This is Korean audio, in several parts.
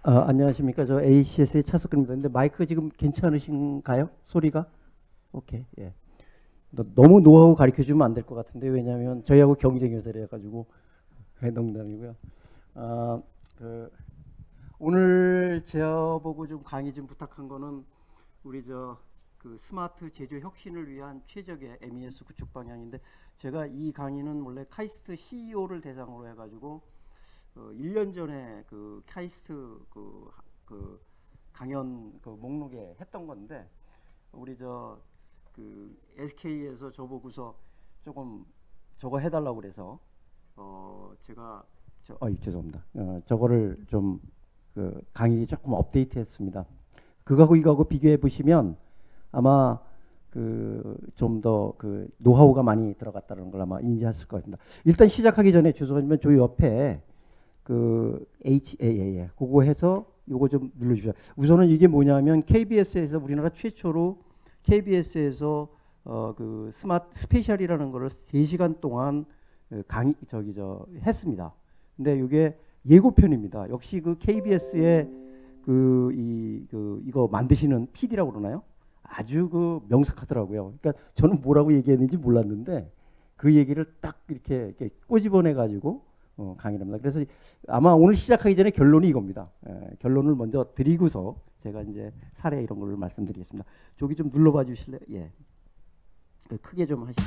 안녕하십니까. 저 ACS의 차석근입니다. 근데 마이크 지금 괜찮으신가요? 소리가? 오케이. 예. 너무 노하우 가르쳐 주면 안 될 것 같은데, 왜냐하면 저희하고 경쟁해서 그래가지고 농담이고요. 아, 그 오늘 저보고 좀 강의 좀 부탁한 거는 우리 그 스마트 제조 혁신을 위한 최적의 MES 구축 방향인데, 제가 이 강의는 원래 카이스트 CEO를 대상으로 해가지고 1년 전에 그 카이스트 그 강연 그 목록에 했던 건데, 우리 그 SK에서 저보고서 조금 저거 해달라고 그래서 제가 죄송합니다. 저거를 좀 그 강의 조금 업데이트했습니다. 그거하고 이거하고 비교해 보시면 아마 그 좀 더 그 노하우가 많이 들어갔다는 걸 아마 인지하실 것 같습니다. 일단 시작하기 전에 죄송하지만 저희 옆에 그 HAA 그거 해서 요거 좀 눌러주세요. 우선은 이게 뭐냐면 KBS에서 우리나라 최초로 KBS에서 그 스마트 스페셜이라는 거를 3시간 동안 강의 했습니다. 근데 이게 예고편입니다. 역시 그 KBS의 이거 만드시는 PD라고 그러나요? 아주 그 명석하더라고요. 그러니까 저는 뭐라고 얘기했는지 몰랐는데 그 얘기를 딱 이렇게 꼬집어내 가지고 강의를 합니다. 그래서 아마 오늘 시작하기 전에 결론이 이겁니다. 결론을 먼저 드리고서 제가 이제 사례 이런 걸 말씀드리겠습니다. 저기 좀 눌러봐 주실래요? 예. 크게 좀 하시죠.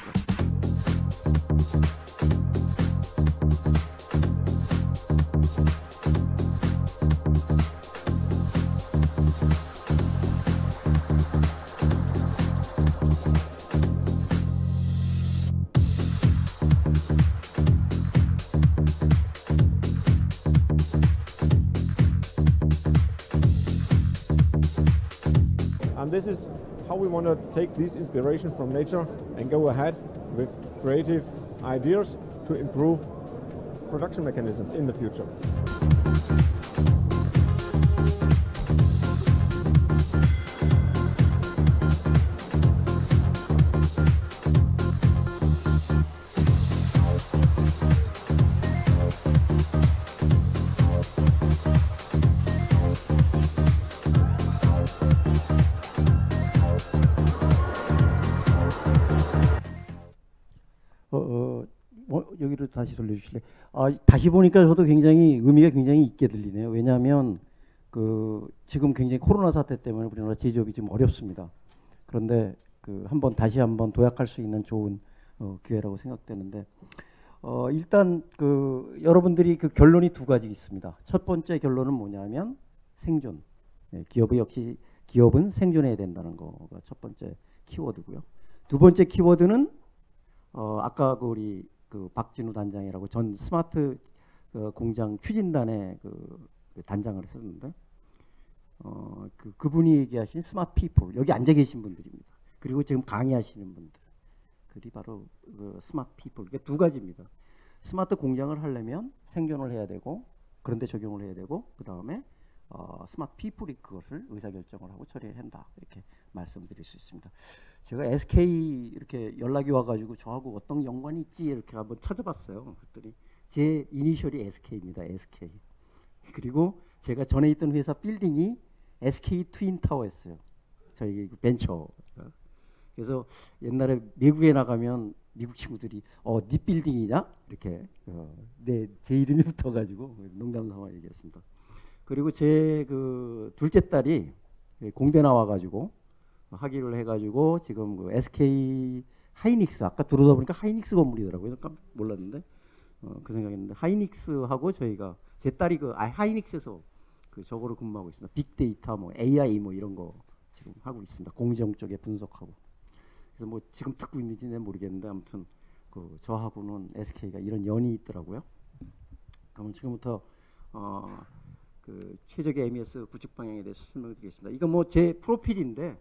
And this is how we want to take this inspiration from nature and go ahead with creative ideas to improve production mechanisms in the future. 여기로 다시 돌려주실래요? 다시 보니까 저도 굉장히 의미가 굉장히 있게 들리네요. 왜냐하면 그 지금 굉장히 코로나 사태 때문에 우리나라 제조업이 지금 어렵습니다. 그런데 다시 한번 도약할 수 있는 좋은 기회라고 생각되는데, 일단 그 여러분들이 그 결론이 두 가지 있습니다. 첫 번째 결론은 뭐냐면 생존. 기업은 생존해야 된다는 거가 첫 번째 키워드고요. 두 번째 키워드는 아까 우리 박진우 단장이라고 전 스마트 공장 추진단의 그 단장을 했었는데, 그분이 얘기하신 스마트 피플, 여기 앉아 계신 분들입니다. 그리고 지금 강의하시는 분들, 그리 바로 스마트 피플. 이게 두 가지입니다. 스마트 공장을 하려면 생존을 해야 되고, 그런데 적용을 해야 되고, 그 다음에 스마트 피플이 그것을 의사결정을 하고 처리해야 한다, 이렇게 말씀드릴 수 있습니다. 제가 SK 이렇게 연락이 와가지고 저하고 어떤 연관이 있지 이렇게 한번 찾아봤어요. 그랬더니 제 이니셜이 SK입니다. SK. 그리고 제가 전에 있던 회사 빌딩이 SK 트윈타워였어요. 저희 벤처. 그래서 옛날에 미국에 나가면 미국 친구들이 네 빌딩이냐? 이렇게 제 이름이 붙어가지고 농담 삼아 얘기했습니다. 그리고 제 그 둘째 딸이 공대 나와가지고 학위를 해가지고 지금 그 SK 하이닉스, 아까 들어다 보니까 하이닉스 건물이더라고요. 깜짝 몰랐는데 그 생각했는데, 하이닉스하고 저희가 제 딸이 하이닉스에서 저거를 근무하고 있습니다. 빅데이터 뭐 AI 뭐 이런 거 지금 하고 있습니다. 공정 쪽에 분석하고. 그래서 뭐 지금 듣고 있는지는 모르겠는데 아무튼 저하고는 SK가 이런 연이 있더라고요. 그럼 지금부터 최적의 MES 구축 방향에 대해서 설명드리겠습니다. 이거 뭐 제 프로필인데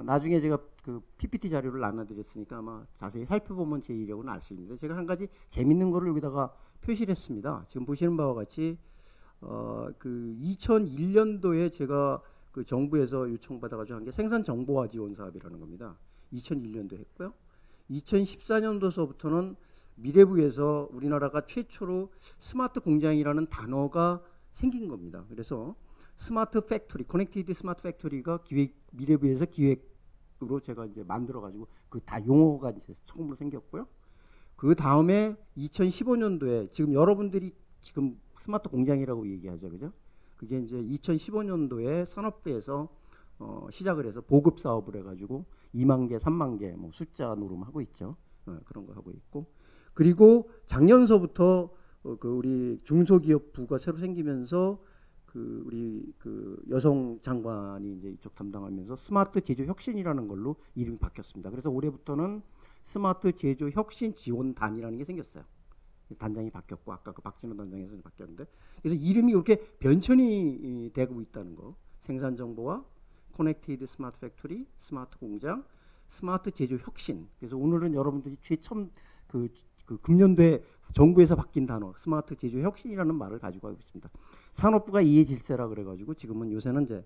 나중에 제가 그 PPT 자료를 나눠드렸으니까 아마 자세히 살펴보면 제 이력은 알 수 있는데, 제가 한 가지 재밌는 거를 여기다가 표시를 했습니다. 지금 보시는 바와 같이 그 2001년도에 제가 그 정부에서 요청받아가지고 한 게 생산 정보화 지원 사업이라는 겁니다. 2001년도 했고요. 2014년도서부터는 미래부에서 우리나라가 최초로 스마트 공장이라는 단어가 생긴 겁니다. 그래서 스마트 팩토리, 커넥티드 스마트 팩토리가 미래부에서 기획으로 제가 이제 만들어가지고 그 다 용어가 이제 처음으로 생겼고요. 그 다음에 2015년도에 지금 여러분들이 지금 스마트 공장이라고 얘기하죠, 그죠? 그게 이제 2015년도에 산업부에서 시작을 해서 보급 사업을 해가지고 2만 개, 3만 개 뭐 숫자 노름하고 있죠. 그런 거 하고 있고, 그리고 작년서부터 그 우리 중소기업부가 새로 생기면서 그 우리 그 여성 장관이 이제 이쪽 담당하면서 스마트 제조 혁신이라는 걸로 이름이 바뀌었습니다. 그래서 올해부터는 스마트 제조 혁신 지원단이라는 게 생겼어요. 단장이 바뀌었고 아까 그 박진호 단장에서 바뀌었는데, 그래서 이름이 이렇게 변천이 되고 있다는 거. 생산 정보와 커넥티드 스마트 팩토리, 스마트 공장, 스마트 제조 혁신. 그래서 오늘은 여러분들이 최첨 그 금년도에 정부에서 바뀐 단어 스마트 제조 혁신이라는 말을 가지고 가고 있습니다. 산업부가 이해 질서라 그래가지고 지금은 요새는 이제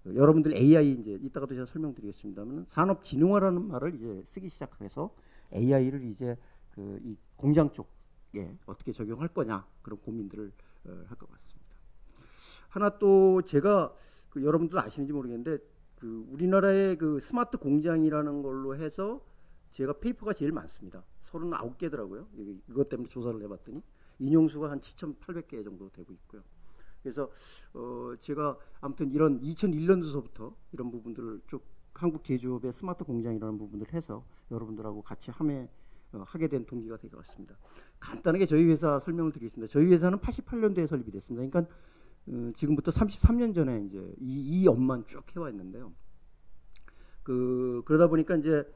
여러분들 AI 이제 이따가도 제가 설명드리겠습니다만 산업진흥화라는 말을 이제 쓰기 시작해서 AI를 이제 그 이 공장 쪽에 어떻게 적용할 거냐 그런 고민들을 할 것 같습니다. 하나 또 제가 그 여러분들 아시는지 모르겠는데 그 우리나라의 그 스마트 공장이라는 걸로 해서 제가 페이퍼가 제일 많습니다. 39개더라고요. 이것 때문에 조사를 해봤더니 인용수가 한 7,800개 정도 되고 있고요. 그래서 제가 아무튼 이런 2001년도서부터 이런 부분들을 쭉 한국 제조업의 스마트 공장이라는 부분들을 해서 여러분들하고 같이 하게 된 동기가 될 것 같습니다. 간단하게 저희 회사 설명을 드리겠습니다. 저희 회사는 88년도에 설립이 됐습니다. 그러니까 지금부터 33년 전에 이제 이 업만 쭉 해왔는데요. 그러다 보니까 이제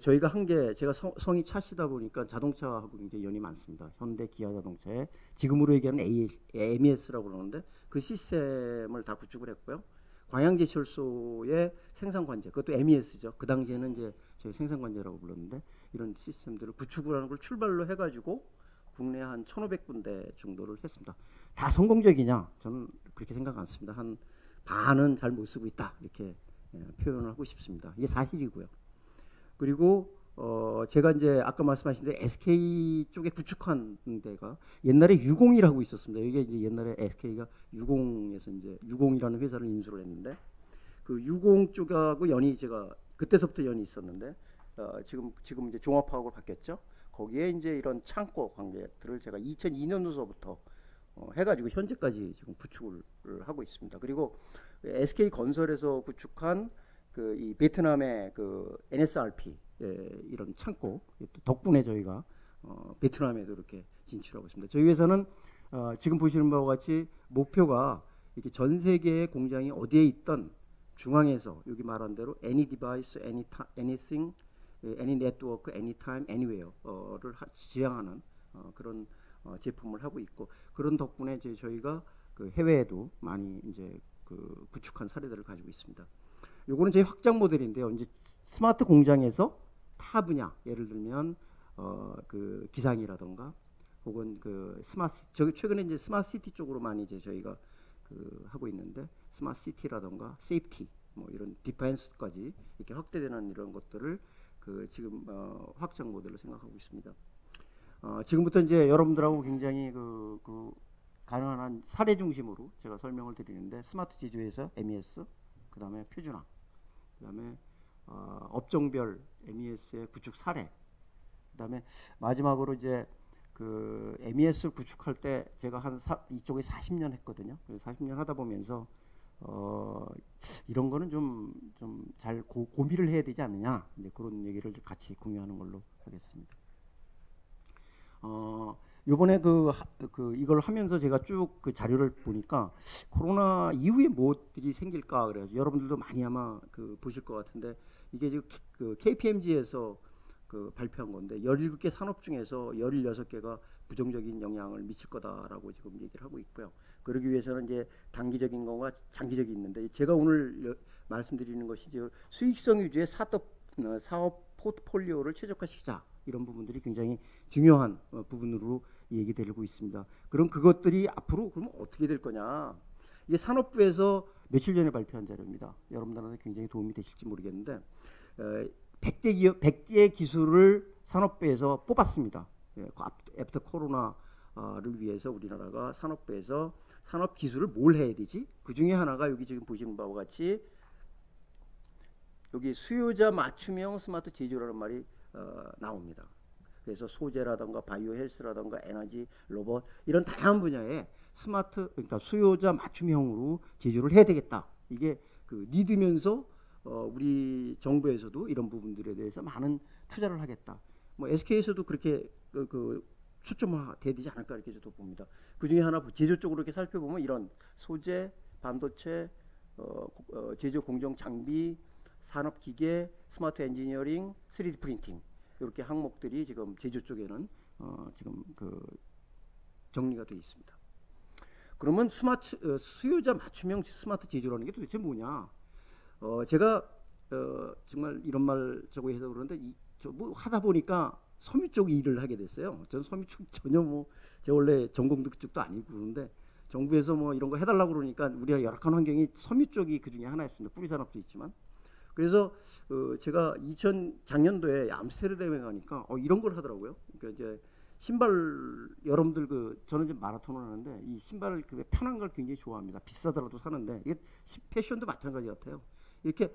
저희가 한 게 제가 성이 차시다 보니까 자동차하고 굉장히 연이 많습니다. 현대, 기아 자동차에 지금으로 얘기하는 MES라고 그러는데 그 시스템을 다 구축을 했고요. 광양제철소의 생산관제, 그것도 MES죠. 그 당시에는 이제 저희 생산관제라고 불렀는데 이런 시스템들을 구축을 하는 걸 출발로 해가지고 국내 한 1,500군데 정도를 했습니다. 다 성공적이냐? 저는 그렇게 생각 않습니다. 한 반은 잘 못 쓰고 있다 이렇게 표현을 하고 싶습니다. 이게 사실이고요. 그리고 제가 이제 아까 말씀하신 데 SK 쪽에 구축한 데가 옛날에 유공이라고 있었습니다. 이게 이제 옛날에 SK가 유공에서 이제 유공이라는 회사를 인수를 했는데 그 유공 쪽하고 연이 제가 그때서부터 연이 있었는데 지금 이제 종합화학으로 바뀌었죠. 거기에 이제 이런 창고 관계들을 제가 2002년도서부터 해가지고 현재까지 지금 구축을 하고 있습니다. 그리고 SK 건설에서 구축한 그 이 베트남의 그 NSRP 이런 창고 덕분에 저희가 베트남에도 이렇게 진출하고 있습니다. 저희 회사는 지금 보시는 바와 같이 목표가 이렇게 전 세계의 공장이 어디에 있던 중앙에서 여기 말한 대로 any device, anything, any network, anytime, anywhere를 지향하는 그런 제품을 하고 있고 그런 덕분에 이제 저희가 그 해외에도 많이 이제 그 구축한 사례들을 가지고 있습니다. 요거는 저희 확장 모델인데요. 이제 스마트 공장에서 타 분야, 예를 들면 그 기상이라던가 혹은 그 저기 최근에 이제 스마트 시티 쪽으로 많이 이제 저희가 그 하고 있는데 스마트 시티라던가 세이프티 뭐 이런 디펜스까지 이렇게 확대되는 이런 것들을 그 지금 확장 모델로 생각하고 있습니다. 지금부터 이제 여러분들하고 굉장히 그 가능한 사례 중심으로 제가 설명을 드리는데 스마트 제조에서 MES, 그 다음에 표준화, 그 다음에 업종별 MES의 구축 사례, 그 다음에 마지막으로 이제 그 MES를 구축할 때 제가 이쪽에 40년 했거든요. 그래서 40년 하다 보면서 이런 거는 좀 잘 고민을 해야 되지 않느냐, 이제 그런 얘기를 같이 공유하는 걸로 하겠습니다. 요번에 이걸 하면서 제가 쭉 그 자료를 보니까 코로나 이후에 무엇들이 생길까 그래가지고 여러분들도 많이 아마 그 보실 것 같은데 이게 지금 그 KPMG에서 그 발표한 건데 17개 산업 중에서 16개가 부정적인 영향을 미칠 거다라고 지금 얘기를 하고 있고요. 그러기 위해서는 이제 단기적인 것과 장기적인 있는데 제가 오늘 말씀드리는 것이 이제 수익성 위주의 사업 포트폴리오를 최적화시키자. 이런 부분들이 굉장히 중요한 부분으로 얘기되고 있습니다. 그럼 그것들이 앞으로 그러면 어떻게 될 거냐? 이게 산업부에서 며칠 전에 발표한 자료입니다. 여러분들한테 굉장히 도움이 되실지 모르겠는데 100개 기술을 산업부에서 뽑았습니다. 애프터 코로나를 위해서 우리나라가 산업부에서 산업 기술을 뭘 해야 되지? 그 중에 하나가 여기 지금 보시는 바와 같이 여기 수요자 맞춤형 스마트 제조라는 말이 나옵니다. 그래서 소재라든가 바이오 헬스라든가 에너지, 로봇 이런 다양한 분야에 스마트 그러니까 수요자 맞춤형으로 제조를 해야 되겠다. 이게 그 니드면서 우리 정부에서도 이런 부분들에 대해서 많은 투자를 하겠다. 뭐 SK에서도 그렇게 초점화 돼야 되지 않을까 이렇게 저도 봅니다. 그 중에 하나 제조 쪽으로 이렇게 살펴보면 이런 소재, 반도체, 제조 공정 장비, 산업 기계, 스마트 엔지니어링, 3D 프린팅 이렇게 항목들이 지금 제조 쪽에는 지금 정리가 되어 있습니다. 그러면 수요자 맞춤형 스마트 제조라는 게 도대체 뭐냐? 제가 정말 이런 말 저거 해서 그러는데 뭐 하다 보니까 섬유 쪽 일을 하게 됐어요. 전 섬유 쪽 전혀 제 원래 전공도 그쪽도 아니고 그러는데 정부에서 뭐 이런 거 해달라고 그러니까 우리가 열악한 환경이 섬유 쪽이 그 중에 하나였습니다. 뿌리 산업도 있지만. 그래서 제가 작년도에 암스테르담에 가니까 이런 걸 하더라고요. 그러니까 이제 신발 여러분들 저는 이제 마라톤을 하는데 이 신발 편한 걸 굉장히 좋아합니다. 비싸더라도 사는데 이게 패션도 마찬가지 같아요. 이렇게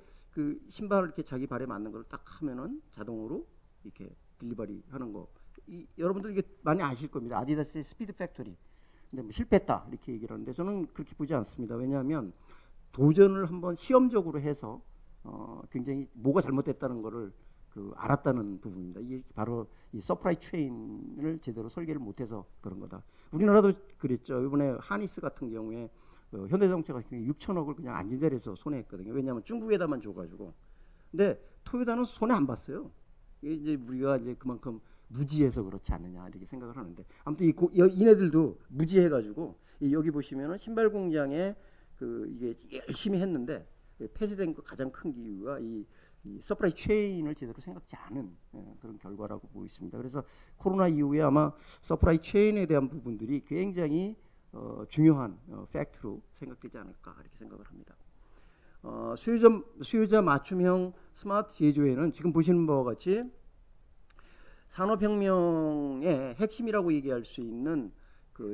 신발을 이렇게 자기 발에 맞는 걸 딱 하면은 자동으로 이렇게 딜리버리 하는 거. 여러분들 이게 많이 아실 겁니다. 아디다스의 스피드 팩토리. 근데 뭐 실패했다 이렇게 얘기를 하는데 저는 그렇게 보지 않습니다. 왜냐하면 도전을 한번 시험적으로 해서 굉장히 뭐가 잘못됐다는 거를 알았다는 부분입니다. 이게 바로 이 서프라이 체인을 제대로 설계를 못해서 그런 거다. 우리나라도 그랬죠. 이번에 하니스 같은 경우에 현대자동차 같은 경우에 6천억을 그냥 앉은 자리에서 손해했거든요. 왜냐하면 중국에다만 줘가지고. 근데 토요타는 손해 안 봤어요. 이제 우리가 이제 그만큼 무지해서 그렇지 않느냐 이렇게 생각을 하는데 아무튼 이네들도 무지해가지고 여기 보시면은 신발 공장에 이게 열심히 했는데 폐쇄된 가장 큰 이유가 이 서프라이 체인을 제대로 생각지 않은 그런 결과라고 보고 있습니다. 그래서 코로나 이후에 아마 서프라이 체인에 대한 부분들이 굉장히 중요한 팩트로 생각되지 않을까 이렇게 생각을 합니다. 수요자 맞춤형 스마트 제조에는 지금 보시는 바와 같이 산업혁명의 핵심이라고 얘기할 수 있는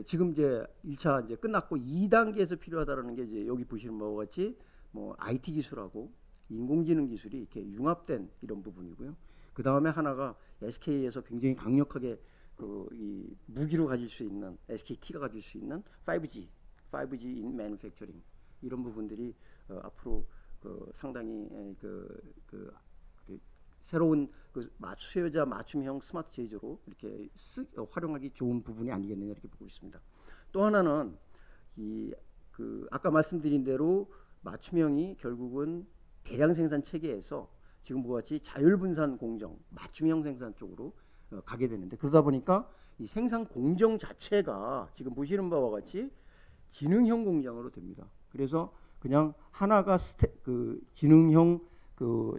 지금 이제 1차 이제 끝났고 2단계에서 필요하다라는 게 이제 여기 보시는 바와 같이 뭐 IT 기술하고 인공지능 기술이 이렇게 융합된 이런 부분이고요. 그 다음에 하나가 SK에서 굉장히 강력하게 이 무기로 가질 수 있는 SKT가 가질 수 있는 5G in manufacturing 이런 부분들이 앞으로 상당히 새로운 수요자 맞춤형 스마트 제조로 이렇게 활용하기 좋은 부분이 아니겠느냐 이렇게 보고 있습니다. 또 하나는 아까 말씀드린 대로 맞춤형이 결국은 대량 생산 체계에서 지금 그와 같이 자율분산 공정, 맞춤형 생산 쪽으로 가게 되는데 그러다 보니까 이 생산 공정 자체가 지금 보시는 바와 같이 지능형 공장으로 됩니다. 그래서 그냥 하나가 지능형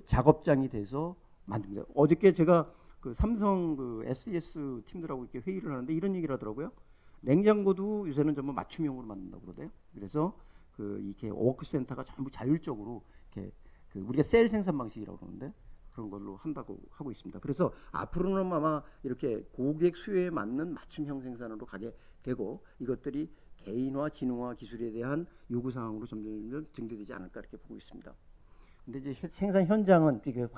작업장이 돼서 만듭니다. 어저께 제가 삼성 SES 팀들하고 이렇게 회의를 하는데 이런 얘기를 하더라고요. 냉장고도 요새는 전부 맞춤형으로 만든다고 그러대요. 그래서 이렇게 워크센터가 전부 자율적으로 이렇게 우리가 셀 생산 방식이라고 그러는데 그런 걸로 한다고 하고 있습니다. 그래서 앞으로는 아마 이렇게 고객 수요에 맞는 맞춤형 생산으로 가게 되고 이것들이 개인화, 지능화 기술에 대한 요구 사항으로 점점 증대되지 않을까 이렇게 보고 있습니다. 근데 이제 생산 현장은 이게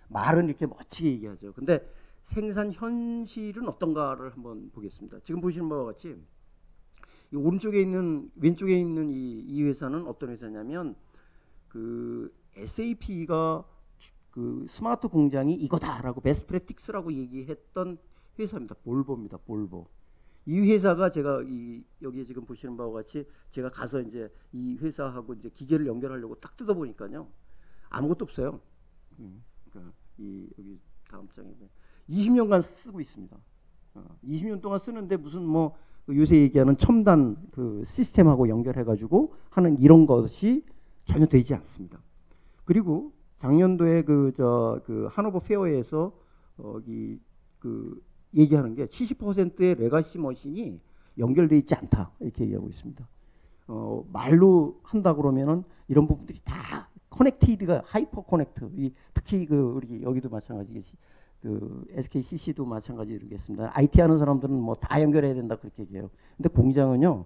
말은 이렇게 멋지게 얘기하죠. 근데 생산 현실은 어떤가를 한번 보겠습니다. 지금 보시는 바와 같이 이 왼쪽에 있는 이 회사는 어떤 회사냐면 SAP가 스마트 공장이 이거다라고 베스트 프랙티스라고 얘기했던 회사입니다. 볼보입니다. 볼보. 이 회사가 제가 여기 지금 보시는 바와 같이 제가 가서 이제 이 회사하고 이제 기계를 연결하려고 딱 뜯어 보니까요 아무것도 없어요. 그러니까 여기 다음 장에 20년간 쓰고 있습니다. 20년 동안 쓰는데 무슨 요새 얘기하는 첨단 시스템하고 연결해가지고 하는 이런 것이 전혀 되지 않습니다. 그리고 작년도에 하노버 페어에서 얘기하는 게 70%의 레가시 머신이 연결되어 있지 않다 이렇게 얘기하고 있습니다. 말로 한다 그러면은 이런 부분들이 다 커넥티드가 하이퍼 커넥트. 특히 우리 여기도 마찬가지, SKCC도 마찬가지겠습니다. IT 하는 사람들은 다 연결해야 된다 그렇게 얘기해요. 근데 공장은요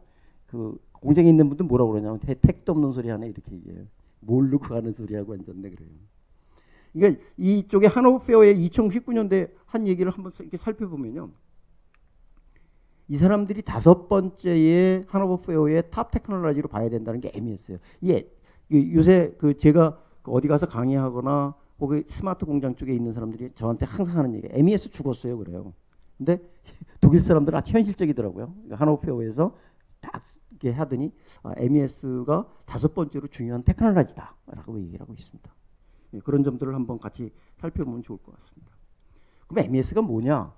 그 공장에 있는 분들 뭐라고 그러냐면 택도 없는 소리 하네 이렇게 얘기해요. 모르고 하는 소리하고 앉았네 그래요. 그러니까 이쪽에 하노버 페어의 2019년도에 한 얘기를 한번 이렇게 살펴보면요. 이 사람들이 5번째의 하노버 페어의 탑 테크놀로지로 봐야 된다는 게 MES예요. 이게 요새 그 제가 어디 가서 강의하거나 혹은 스마트 공장 쪽에 있는 사람들이 저한테 항상 하는 얘기, MES 죽었어요 그래요. 근데 독일 사람들은 아주 현실적이더라고요. 하노버 페어에서 딱 이렇게 하더니 MES가 5번째로 중요한 테크놀로지다라고 얘기를 하고 있습니다. 그런 점들을 한번 같이 살펴보면 좋을 것 같습니다. 그럼 MES가 뭐냐?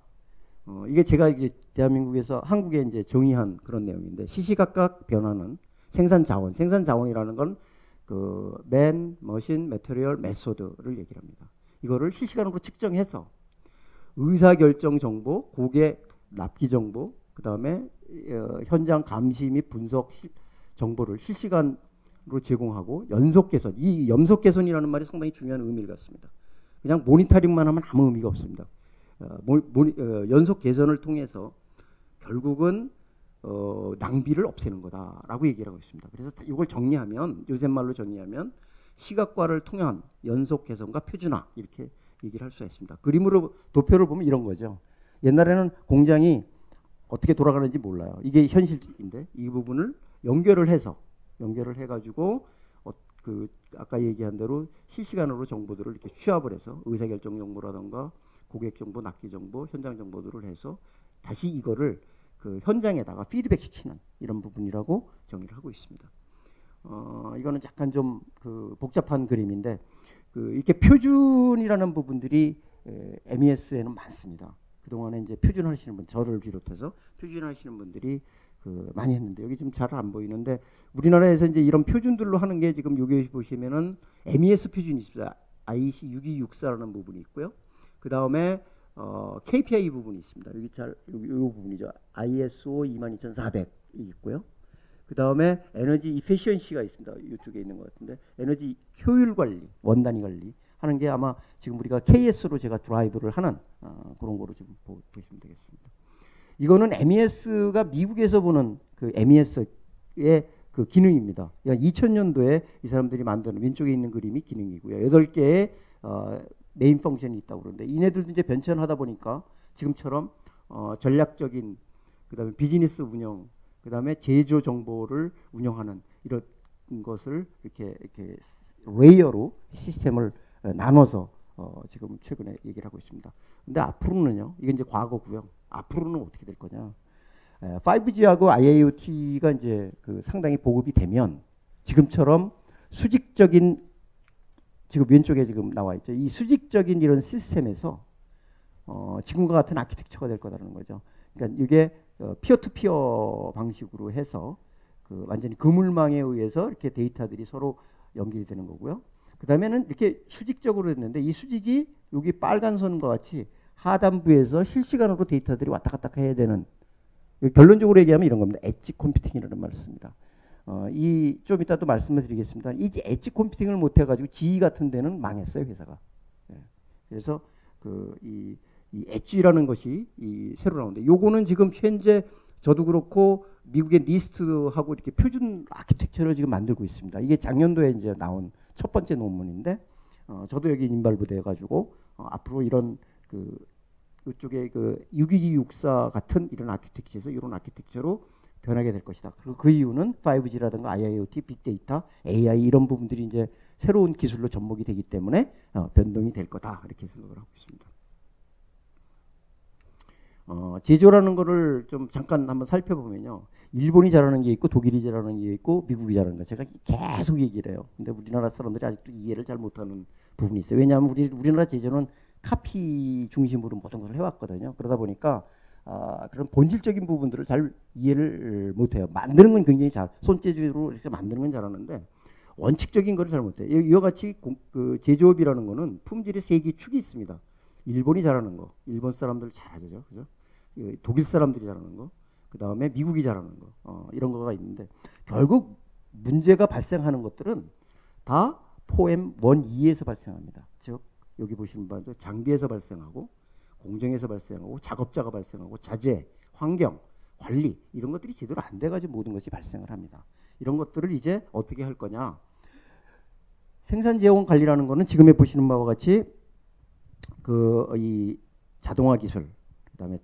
이게 제가 이제 대한민국에서 한국에 이제 정의한 그런 내용인데 시시각각 변하는 생산 자원이라는 건 그 맨, 머신, 매테리얼, 메소드를 얘기를 합니다. 이거를 실시간으로 측정해서 의사결정 정보, 고객 납기 정보, 그 다음에 현장 감시 및 분석 정보를 실시간으로 제공하고 연속 개선. 이 연속 개선이라는 말이 상당히 중요한 의미를 갖습니다. 그냥 모니터링만 하면 아무 의미가 없습니다. 연속 개선을 통해서 결국은 낭비를 없애는 거다라고 얘기를 하고 있습니다. 그래서 이걸 정리하면 요새 말로 정리하면 시각화를 통한 연속 개선과 표준화 이렇게 얘기를 할 수가 있습니다. 그림으로 도표를 보면 이런 거죠. 옛날에는 공장이 어떻게 돌아가는지 몰라요. 이게 현실인데 이 부분을 연결을 해가지고 그 아까 얘기한 대로 실시간으로 정보들을 이렇게 취합을 해서 의사결정 정보라던가 고객 정보, 납기 정보, 현장 정보들을 해서 다시 이거를 그 현장에다가 피드백 시키는 이런 부분이라고 정의를 하고 있습니다. 이거는 약간 좀 그 복잡한 그림인데 그 이렇게 표준이라는 부분들이 MES에는 많습니다. 그동안에 이제 표준하시는 분, 저를 비롯해서 표준하시는 분들이 그 많이 했는데 여기 좀 잘 안 보이는데 우리나라에서 이제 이런 표준들로 하는 게 지금 여기 보시면은 MES 표준이 있습니다. IEC 6264라는 부분이 있고요. 그 다음에 KPI 부분이 있습니다. 여기 이 부분이죠. ISO 22400이 있고요. 그 다음에 에너지 이피시언시가 있습니다. 이쪽에 있는 것 같은데 에너지 효율 관리, 원단위 관리 하는 게 아마 지금 우리가 KS로 제가 드라이브를 하는 그런 거로 좀 보시면 되겠습니다. 이거는 MES가 미국에서 보는 그 MES의 그 기능입니다. 2000년도에 이 사람들이 만드는 왼쪽에 있는 그림이 기능이고요. 8개의 메인 펑션이 있다고 그러는데 이네들도 이제 변천하다 보니까 지금처럼 전략적인 그다음에 비즈니스 운영, 그다음에 제조 정보를 운영하는 이런 것을 이렇게 레이어로 시스템을 나눠서 지금 최근에 얘기를 하고 있습니다. 근데 앞으로는요, 이게 이제 과거고요. 앞으로는 어떻게 될 거냐? 5G하고 IIoT가 이제 그 상당히 보급이 되면 지금처럼 수직적인 지금 왼쪽에 지금 나와 있죠. 이 수직적인 이런 시스템에서 지금과 같은 아키텍처가 될 거라는 거죠. 그러니까 이게 피어 투 피어 방식으로 해서 그 완전히 그물망에 의해서 이렇게 데이터들이 서로 연결이 되는 거고요. 그 다음에는 이렇게 수직적으로 됐는데 이 수직이 여기 빨간 선과 같이 하단부에서 실시간으로 데이터들이 왔다 갔다 해야 되는, 결론적으로 얘기하면 이런 겁니다. 엣지 컴퓨팅이라는 말을 씁니다. 이 좀 이따 또 말씀을 드리겠습니다. 이 엣지 컴퓨팅을 못 해가지고 GE 같은 데는 망했어요, 회사가. 그래서 이 엣지라는 것이 새로 나오는데, 요거는 지금 현재 저도 그렇고 미국의 니스트하고 이렇게 표준 아키텍처를 지금 만들고 있습니다. 이게 작년도에 이제 나온 첫 번째 논문인데, 저도 여기 인발부돼 가지고 앞으로 이런 이쪽에 6264 같은 이런 아키텍처에서 이런 아키텍처로 변하게 될 것이다. 그리고 그 이유는 5G라든가 IIoT, 빅데이터, AI 이런 부분들이 이제 새로운 기술로 접목이 되기 때문에 변동이 될 거다, 이렇게 생각을 하고 있습니다. 제조라는 거를 좀 잠깐 한번 살펴보면요. 일본이 잘하는 게 있고 독일이 잘하는 게 있고 미국이 잘하는 거, 제가 계속 얘기를 해요. 근데 우리나라 사람들이 아직도 이해를 잘 못하는 부분이 있어요. 왜냐하면 우리나라 제조는 카피 중심으로 모든 것을 해왔거든요. 그러다 보니까 그런 본질적인 부분들을 잘 이해를 못해요. 만드는 건 굉장히 손재주로 이렇게 만드는 건 잘하는데 원칙적인 거를 잘 못해요. 이와 같이 제조업이라는 거는 품질의 세 개 축이 있습니다. 일본이 잘하는 거, 일본 사람들 잘하죠, 그죠? 독일 사람들이 잘하는 거, 그 다음에 미국이 잘하는 거, 이런 거가 있는데 결국 문제가 발생하는 것들은 다 포엠 1, 2에서 발생합니다. 즉 여기 보시는 바도 장비에서 발생하고 공정에서 발생하고 작업자가 발생하고 자재, 환경 관리 이런 것들이 제대로 안 돼가지고 모든 것이 발생을 합니다. 이런 것들을 이제 어떻게 할 거냐? 생산 재원 관리라는 거는 지금에 보시는 바와 같이 그 이 자동화 기술, 그다음에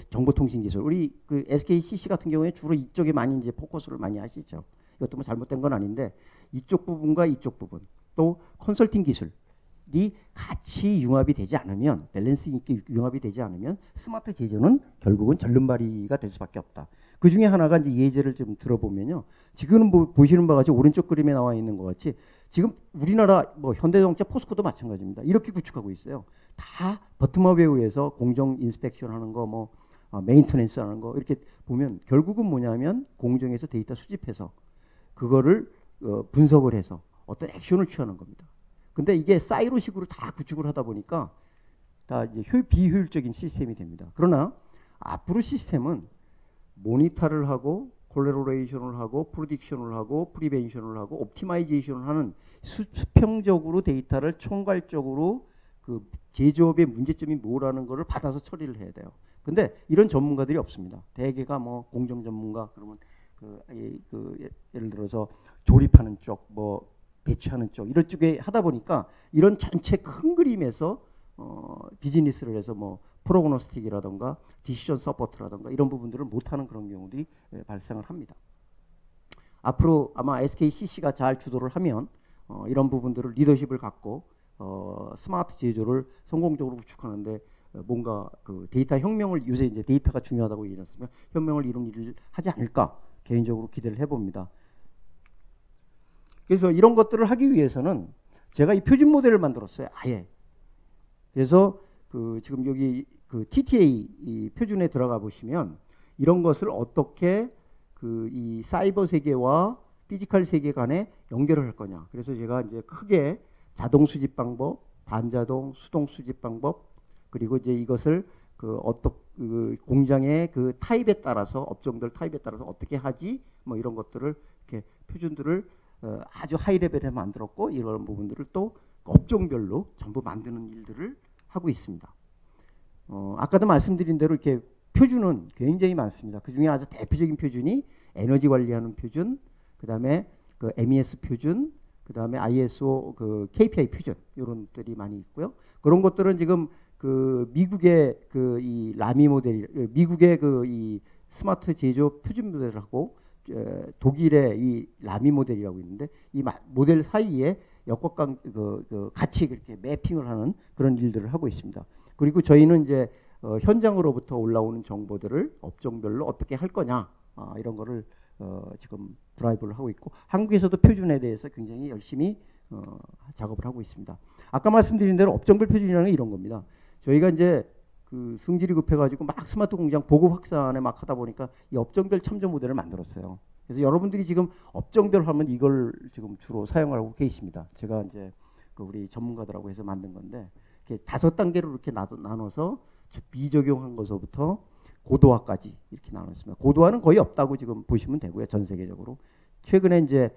정보통신 기술, 우리 그 SKCC 같은 경우에 주로 이쪽에 많이 이제 포커스를 많이 하시죠. 이것도 뭐 잘못된 건 아닌데 이쪽 부분과 이쪽 부분 또 컨설팅 기술이 같이 융합이 되지 않으면 밸런스 있게 융합이 되지 않으면 스마트 제조는 결국은 절름발이가 될 수밖에 없다. 그 중에 하나가 이제 예제를 좀 들어보면요. 지금 보시는 바와 같이 오른쪽 그림에 나와 있는 것 같이 지금 우리나라 뭐 현대자동차, 포스코도 마찬가지입니다. 이렇게 구축하고 있어요. 다 버텀업에 의해서 공정 인스펙션 하는 거, 뭐 메인터넌스 하는 거 이렇게 보면 결국은 뭐냐면 공정에서 데이터 수집해서 그거를 분석을 해서 어떤 액션을 취하는 겁니다. 근데 이게 사이로식으로 다 구축을 하다 보니까 다 이제 비효율적인 시스템이 됩니다. 그러나 앞으로 시스템은 모니터를 하고 콜레로레이션을 하고 프로딕션을 하고 프리벤션을 하고 옵티마이제이션을 하는 수평적으로 데이터를 총괄적으로 그 제조업의 문제점이 뭐라는 거를 받아서 처리를 해야 돼요. 근데 이런 전문가들이 없습니다. 대개가 뭐 공정 전문가 그러면 예를 들어서 조립하는 쪽, 뭐 배치하는 쪽 이런 쪽에 하다 보니까 이런 전체 큰 그림에서 비즈니스를 해서 뭐 프로그노스틱이라던가 디시전 서포트라던가 이런 부분들을 못하는 그런 경우들이 발생을 합니다. 앞으로 아마 SKCC가 잘 주도를 하면 이런 부분들을 리더십을 갖고 스마트 제조를 성공적으로 구축하는데 뭔가 그 데이터 혁명을 요새 이제 데이터가 중요하다고 얘기했으면 혁명을 이룬 일을 하지 않을까 개인적으로 기대를 해봅니다. 그래서 이런 것들을 하기 위해서는 제가 이 표준 모델을 만들었어요. 아예. 그래서 그 지금 여기 그 TTA 이 표준에 들어가 보시면 이런 것을 어떻게 그 이 사이버 세계와 피지컬 세계 간에 연결을 할 거냐. 그래서 제가 이제 크게 자동 수집 방법, 반자동, 수동 수집 방법, 그리고 이제 이것을 그 공장의 그 타입에 따라서 업종별 타입에 따라서 어떻게 하지 뭐 이런 것들을 이렇게 표준들을 아주 하이 레벨에 만들었고 이런 부분들을 또 업종별로 전부 만드는 일들을 하고 있습니다. 아까도 말씀드린 대로 이렇게 표준은 굉장히 많습니다. 그 중에 아주 대표적인 표준이 에너지 관리하는 표준, 그 다음에 그 MES 표준, 그 다음에 ISO 그 KPI 표준 이런 것들이 많이 있고요. 그런 것들은 지금 그 미국의 그 이 라미 모델, 미국의 그 이 스마트 제조 표준 모델하고 독일의 이 라미 모델이라고 있는데 이 모델 사이에 역학관 같이 이렇게 매핑을 하는 그런 일들을 하고 있습니다. 그리고 저희는 이제 현장으로부터 올라오는 정보들을 업종별로 어떻게 할 거냐 이런 거를 지금 드라이브를 하고 있고 한국에서도 표준에 대해서 굉장히 열심히 작업을 하고 있습니다. 아까 말씀드린 대로 업종별 표준이라는 게 이런 겁니다. 저희가 이제 그 승질이 급해가지고 막 스마트 공장 보급 확산에 막 하다 보니까 이 업종별 참조 모델을 만들었어요. 그래서 여러분들이 지금 업종별 하면 이걸 지금 주로 사용하고 계십니다. 제가 이제 그 우리 전문가들하고 해서 만든 건데 이렇게 5단계로 이렇게 나눠서 비적용한 것서부터 고도화까지 이렇게 나눴습니다. 고도화는 거의 없다고 지금 보시면 되고요. 전 세계적으로 최근에 이제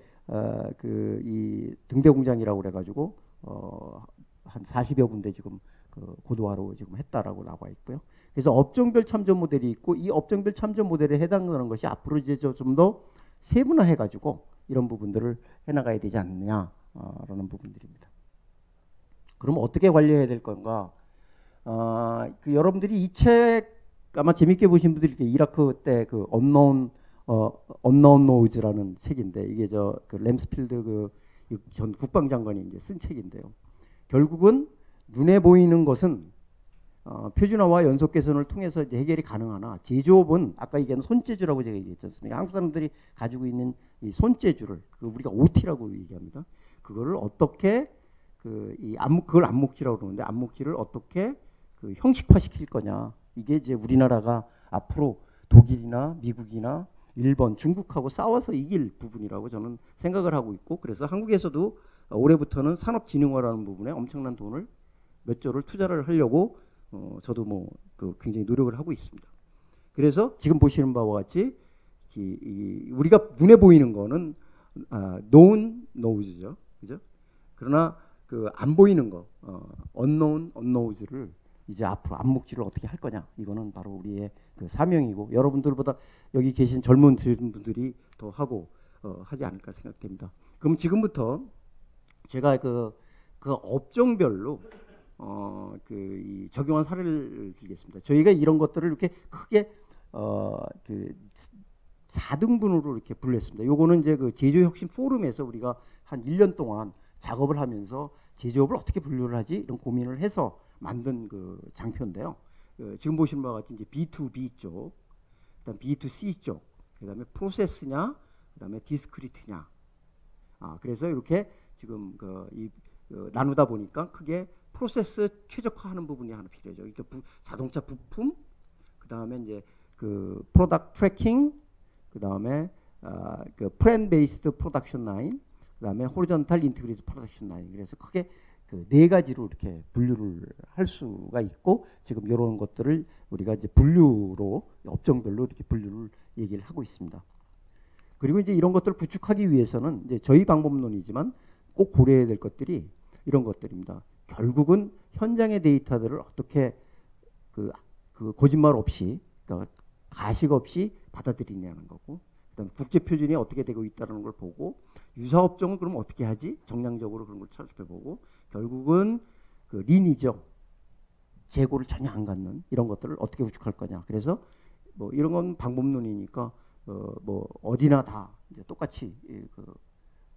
그 이 등대 공장이라고 그래가지고 한 40여 군데 지금 그 고도화로 지금 했다라고 나와 있고요. 그래서 업종별 참조 모델이 있고 이 업종별 참조 모델에 해당하는 것이 앞으로 이제 좀 더 세분화해가지고 이런 부분들을 해나가야 되지 않느냐라는 부분들입니다. 그럼 어떻게 관리해야 될 건가? 그 여러분들이 이 책 아마 재밌게 보신 분들이 이라크 때 그 언노운 노우즈라는 책인데 이게 저 그 램스필드 그 전 국방장관이 이제 쓴 책인데요. 결국은 눈에 보이는 것은 표준화와 연속 개선을 통해서 이제 해결이 가능하나 제조업은 아까 얘기한 손재주라고 제가 얘기했지 않습니까? 한국 사람들이 가지고 있는 이 손재주를 우리가 OT라고 얘기합니다. 그거를 어떻게 그걸 안목지라고 그러는데 안목지를 어떻게 그 형식화시킬 거냐. 이게 이제 우리나라가 앞으로 독일이나 미국이나 일본, 중국하고 싸워서 이길 부분이라고 저는 생각을 하고 있고 그래서 한국에서도 올해부터는 산업진흥화라는 부분에 엄청난 돈을 몇 조를 투자를 하려고 저도 뭐 그 굉장히 노력을 하고 있습니다. 그래서 지금 보시는 바와 같이 우리가 눈에 보이는 거는 known knows죠, 그죠? 그러나 그 안 보이는 거 unknown unknows를 이제 앞으로 암묵지를 어떻게 할 거냐. 이거는 바로 우리의 그 사명이고 여러분들보다 여기 계신 젊은 분들이 더 하고 하지 않을까 생각됩니다. 그럼 지금부터 제가 그 업종별로 이 적용한 사례를 들겠습니다. 저희가 이런 것들을 이렇게 크게 그 4등분으로 이렇게 분류했습니다. 요거는 이제 그 제조혁신 포럼에서 우리가 한 1년 동안 작업을 하면서 제조업을 어떻게 분류를 하지 이런 고민을 해서 만든 그 장표인데요. 지금 보시는 바와 같이 이제 B2B 쪽, 그다음 B2C 쪽, 그다음에 프로세스냐, 그다음에 디스크리트냐. 그래서 이렇게 지금 나누다 보니까 크게 프로세스 최적화하는 부분이 하나 필요하죠. 그러니까 자동차 부품, 그다음에 이제 그 프로덕트 트래킹, 그다음에 그 플랜 베이스드 프로덕션 라인, 그다음에 호리존탈 인티그레이티드 프로덕션 라인. 그래서 크게 그 네 가지로 이렇게 분류를 할 수가 있고 지금 이런 것들을 우리가 이제 분류로 업종별로 이렇게 분류를 얘기를 하고 있습니다. 그리고 이제 이런 것들을 구축하기 위해서는 이제 저희 방법론이지만 꼭 고려해야 될 것들이 이런 것들입니다. 결국은 현장의 데이터들을 어떻게 그 거짓말 없이, 그러니까 가식 없이 받아들이냐는 거고, 그다음에 국제 표준이 어떻게 되고 있다는 걸 보고, 유사 업종은 그럼 어떻게 하지? 정량적으로 그런 걸 살펴보고, 결국은 그 린이죠. 재고를 전혀 안 갖는 이런 것들을 어떻게 구축할 거냐. 그래서 뭐 이런 건 방법론이니까 뭐 어디나 다 이제 똑같이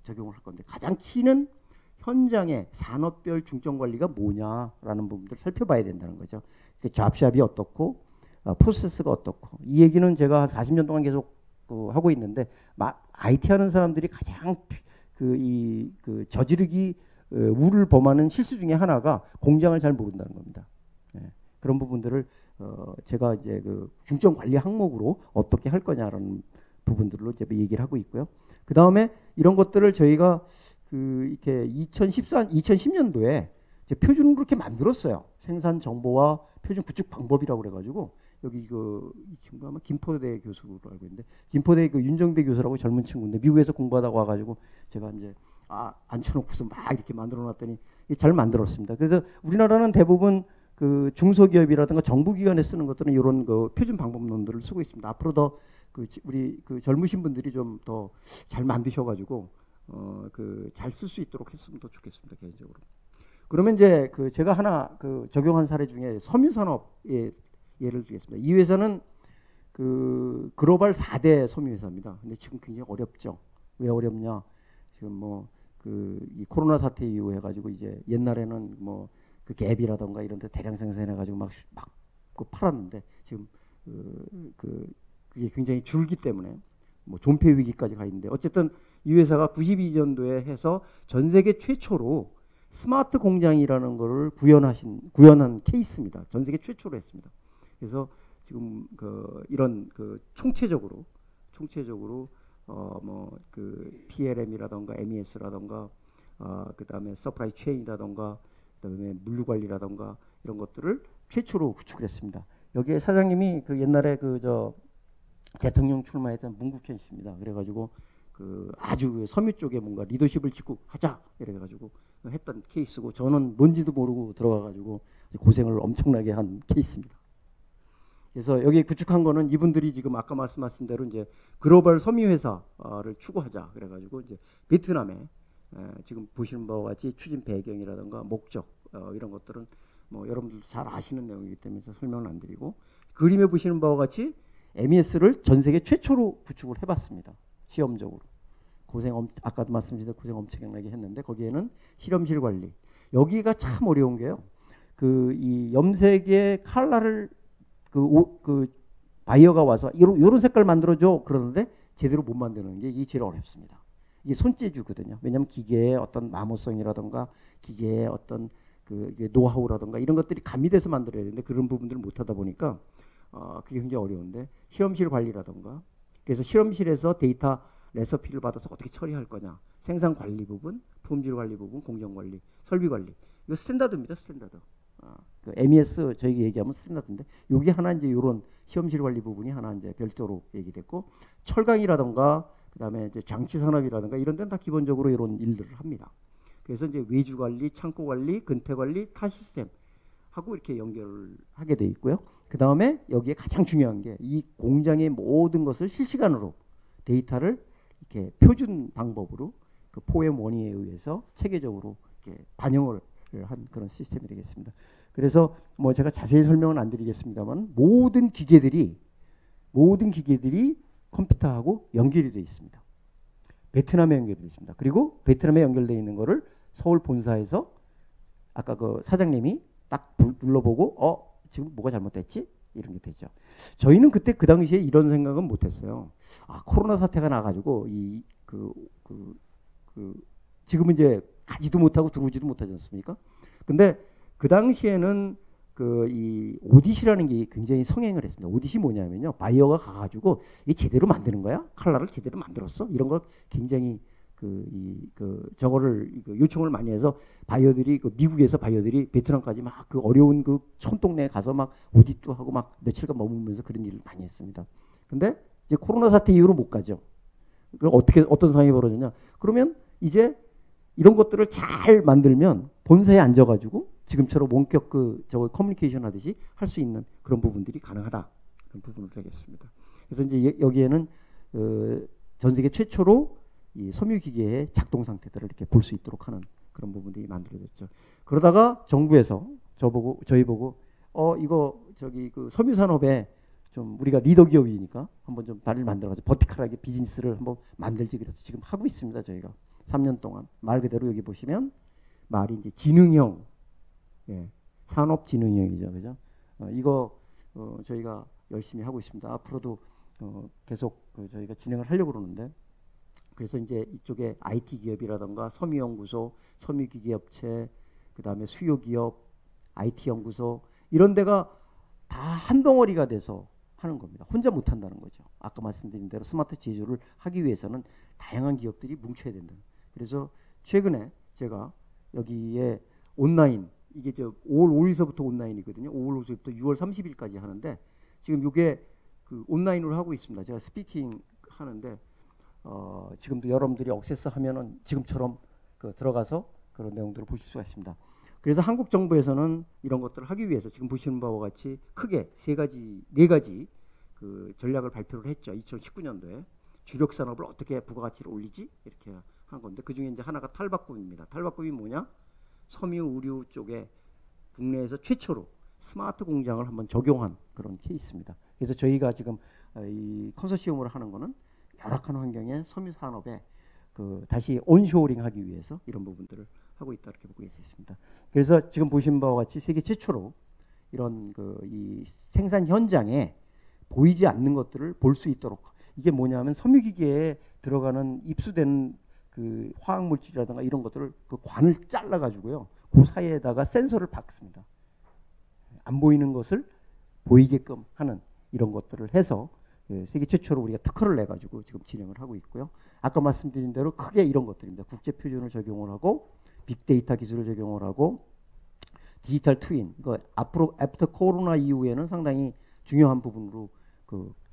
적용을 할 건데, 가장 키는 현장의 산업별 중점 관리가 뭐냐라는 부분들을 살펴봐야 된다는 거죠. 잡샵이 어떻고 프로세스가 어떻고, 이 얘기는 제가 한 40년 동안 계속 하고 있는데, IT 하는 사람들이 가장 저지르기 우를 범하는 실수 중에 하나가 공장을 잘 모른다는 겁니다. 그런 부분들을 제가 이제 그 중점 관리 항목으로 어떻게 할 거냐라는 부분들로 이제 얘기를 하고 있고요. 그 다음에 이런 것들을 저희가 이렇게 2010년도에 이제 표준으로 이렇게 만들었어요. 생산 정보와 표준 구축 방법이라고 그래가지고, 여기 이 친구 아마 김포대 교수로 알고 있는데, 김포대 그 윤정배 교수라고 젊은 친구인데 미국에서 공부하다가 와가지고 제가 이제 앉혀놓고서 막 이렇게 만들어놨더니 잘 만들었습니다. 그래서 우리나라는 대부분 그 중소기업이라든가 정부기관에 쓰는 것들은 이런 그 표준 방법론들을 쓰고 있습니다. 앞으로 더 우리 그 젊으신 분들이 좀 더 잘 만드셔가지고 잘 쓸 수 있도록 했으면 더 좋겠습니다, 개인적으로. 그러면 이제 제가 하나 적용한 사례 중에 섬유산업의 예를 들겠습니다. 이 회사는 글로벌 4대 섬유회사입니다. 근데 지금 굉장히 어렵죠. 왜 어렵냐? 지금 이 코로나 사태 이후 해가지고 이제 옛날에는 그 갭이라던가 이런 데 대량 생산해가지고 막 팔았는데, 지금 그게 굉장히 줄기 때문에 존폐 위기까지 가 있는데, 어쨌든 이 회사가 92년도에 해서 전 세계 최초로 스마트 공장이라는 거를 구현한 케이스입니다. 전 세계 최초로 했습니다. 그래서 지금 이런 총체적으로 PLM이라던가 MES라던가 그다음에 서프라이 체인이라던가 그다음에 물류 관리라던가 이런 것들을 최초로 구축을 했습니다. 여기에 사장님이 옛날에 대통령 출마했던 문국현 씨입니다. 그래가지고 아주 섬유 쪽에 뭔가 리더십을 짓고 하자 이래가지고 했던 케이스고, 저는 뭔지도 모르고 들어가가지고 고생을 엄청나게 한 케이스입니다. 그래서 여기 구축한 거는 이분들이 지금 아까 말씀하신 대로 이제 글로벌 섬유 회사를 추구하자 그래가지고 이제 베트남에 지금 보시는 바와 같이 추진 배경이라든가 목적 이런 것들은 여러분들도 잘 아시는 내용이기 때문에 설명을 안 드리고, 그림에 보시는 바와 같이 MES를 전 세계 최초로 구축을 해봤습니다. 시험적으로. 아까도 말씀드린 고생 엄청나게 했는데, 거기에는 실험실 관리. 여기가 참 어려운 게요. 이 염색의 컬러를 바이어가 와서 요런 색깔 만들어줘 그러는데 제대로 못 만드는 게 이게 제일 어렵습니다. 이게 손재주거든요. 왜냐하면 기계의 어떤 마모성이라든가 기계의 어떤 이게 노하우라든가 이런 것들이 가미돼서 만들어야 되는데, 그런 부분들을 못 하다 보니까 그게 굉장히 어려운데, 실험실 관리라든가, 그래서 실험실에서 데이터 레시피를 받아서 어떻게 처리할 거냐, 생산 관리 부분, 품질 관리 부분, 공정 관리, 설비 관리, 이거 스탠다드입니다. 스탠다드. MES 저희가 얘기하면 스탠다드인데, 여기 하나 이제 이런 시험실 관리 부분이 하나 이제 별도로 얘기됐고, 철강이라든가 그다음에 이제 장치 산업이라든가 이런 데는 다 기본적으로 이런 일들을 합니다. 그래서 이제 외주 관리, 창고 관리, 근태 관리, 타 시스템 하고 이렇게 연결을 하게 돼 있고요. 그 다음에 여기에 가장 중요한 게 이 공장의 모든 것을 실시간으로 데이터를 이렇게 표준 방법으로 그 포엠 원위에 의해서 체계적으로 이렇게 반영을 한 그런 시스템이 되겠습니다. 그래서 뭐 제가 자세히 설명은 안 드리겠습니다만 모든 기계들이 컴퓨터하고 연결이 되어 있습니다. 베트남에 연결되어 있습니다. 그리고 베트남에 연결되어 있는 거를 서울 본사에서 아까 그 사장님이 딱 눌러보고 지금 뭐가 잘못됐지? 이런 게 되죠. 저희는 그때 그 당시에 이런 생각은 못했어요. 코로나 사태가 나가지고 지금은 이제 가지도 못하고 들어오지도 못하지 않습니까? 근데 그 당시에는 이 오디시라는 게 굉장히 성행을 했습니다. 오디시 뭐냐면요, 바이어가 가가지고 이게 제대로 만드는 거야? 칼라를 제대로 만들었어? 이런 걸 굉장히 저거를 요청을 많이 해서 바이어들이 미국에서 바이어들이 베트남까지 막 그 어려운 그 촌동네에 가서 막 오디도 하고 막 며칠간 머무면서 그런 일을 많이 했습니다. 근데 이제 코로나 사태 이후로 못 가죠. 그럼 어떤 상황이 벌어졌냐? 그러면 이제 이런 것들을 잘 만들면 본사에 앉아가지고 지금처럼 원격 저거 커뮤니케이션 하듯이 할 수 있는 그런 부분들이 가능하다. 그런 부분을 되겠습니다. 그래서 이제 여기에는 전 세계 최초로 이 섬유기계의 작동 상태들을 이렇게 볼 수 있도록 하는 그런 부분들이 만들어졌죠. 그러다가 정부에서 저희 보고 이거 저기 그 섬유산업에 좀 우리가 리더 기업이니까 한번 좀 발을 만들어가지고 버티컬하게 비즈니스를 한번 만들지 그래서 지금 하고 있습니다. 저희가 3년 동안 말 그대로 여기 보시면 말이 이제 지능형, 산업지능형이죠, 그죠? 이거 저희가 열심히 하고 있습니다. 앞으로도 계속 저희가 진행을 하려고 그러는데. 그래서 이제 이쪽에 IT 기업이라던가 섬유연구소, 섬유기계업체, 그 다음에 수요기업, IT 연구소 이런 데가 다 한 덩어리가 돼서 하는 겁니다. 혼자 못 한다는 거죠. 아까 말씀드린 대로 스마트 제조를 하기 위해서는 다양한 기업들이 뭉쳐야 된다. 그래서 최근에 제가 여기에 온라인, 이게 5월 5일서부터 온라인이거든요. 5월 5일부터 6월 30일까지 하는데 지금 이게 온라인으로 하고 있습니다. 제가 스피킹 하는데 지금도 여러분들이 액세스 하면은 지금처럼 들어가서 그런 내용들을 보실 수가 있습니다. 그래서 한국 정부에서는 이런 것들을 하기 위해서 지금 보시는 바와 같이 크게 네 가지 그 전략을 발표를 했죠. 2019년도에 주력 산업을 어떻게 부가가치를 올리지 이렇게 한 건데 그 중에 이제 하나가 탈바꿈입니다. 탈바꿈이 뭐냐? 섬유 의류 쪽에 국내에서 최초로 스마트 공장을 한번 적용한 그런 케이스입니다. 그래서 저희가 지금 이 컨소시엄으로 하는 거는 열악한 환경의 섬유 산업에 다시 온쇼링 하기 위해서 이런 부분들을 하고 있다 이렇게 보고 있습니다. 그래서 지금 보신 바와 같이 세계 최초로 이런 이 생산 현장에 보이지 않는 것들을 볼 수 있도록 이게 뭐냐면 섬유기계에 들어가는 입수된 그 화학 물질이라든가 이런 것들을 그 관을 잘라 가지고요 그 사이에다가 센서를 박습니다. 안 보이는 것을 보이게끔 하는 이런 것들을 해서 세계 최초로 우리가 특허를 내 가지고 지금 진행을 하고 있고요. 아까 말씀드린 대로 크게 이런 것들입니다. 국제 표준을 적용을 하고 빅데이터 기술을 적용을 하고 디지털 트윈 이거 앞으로 애프터 코로나 이후에는 상당히 중요한 부분으로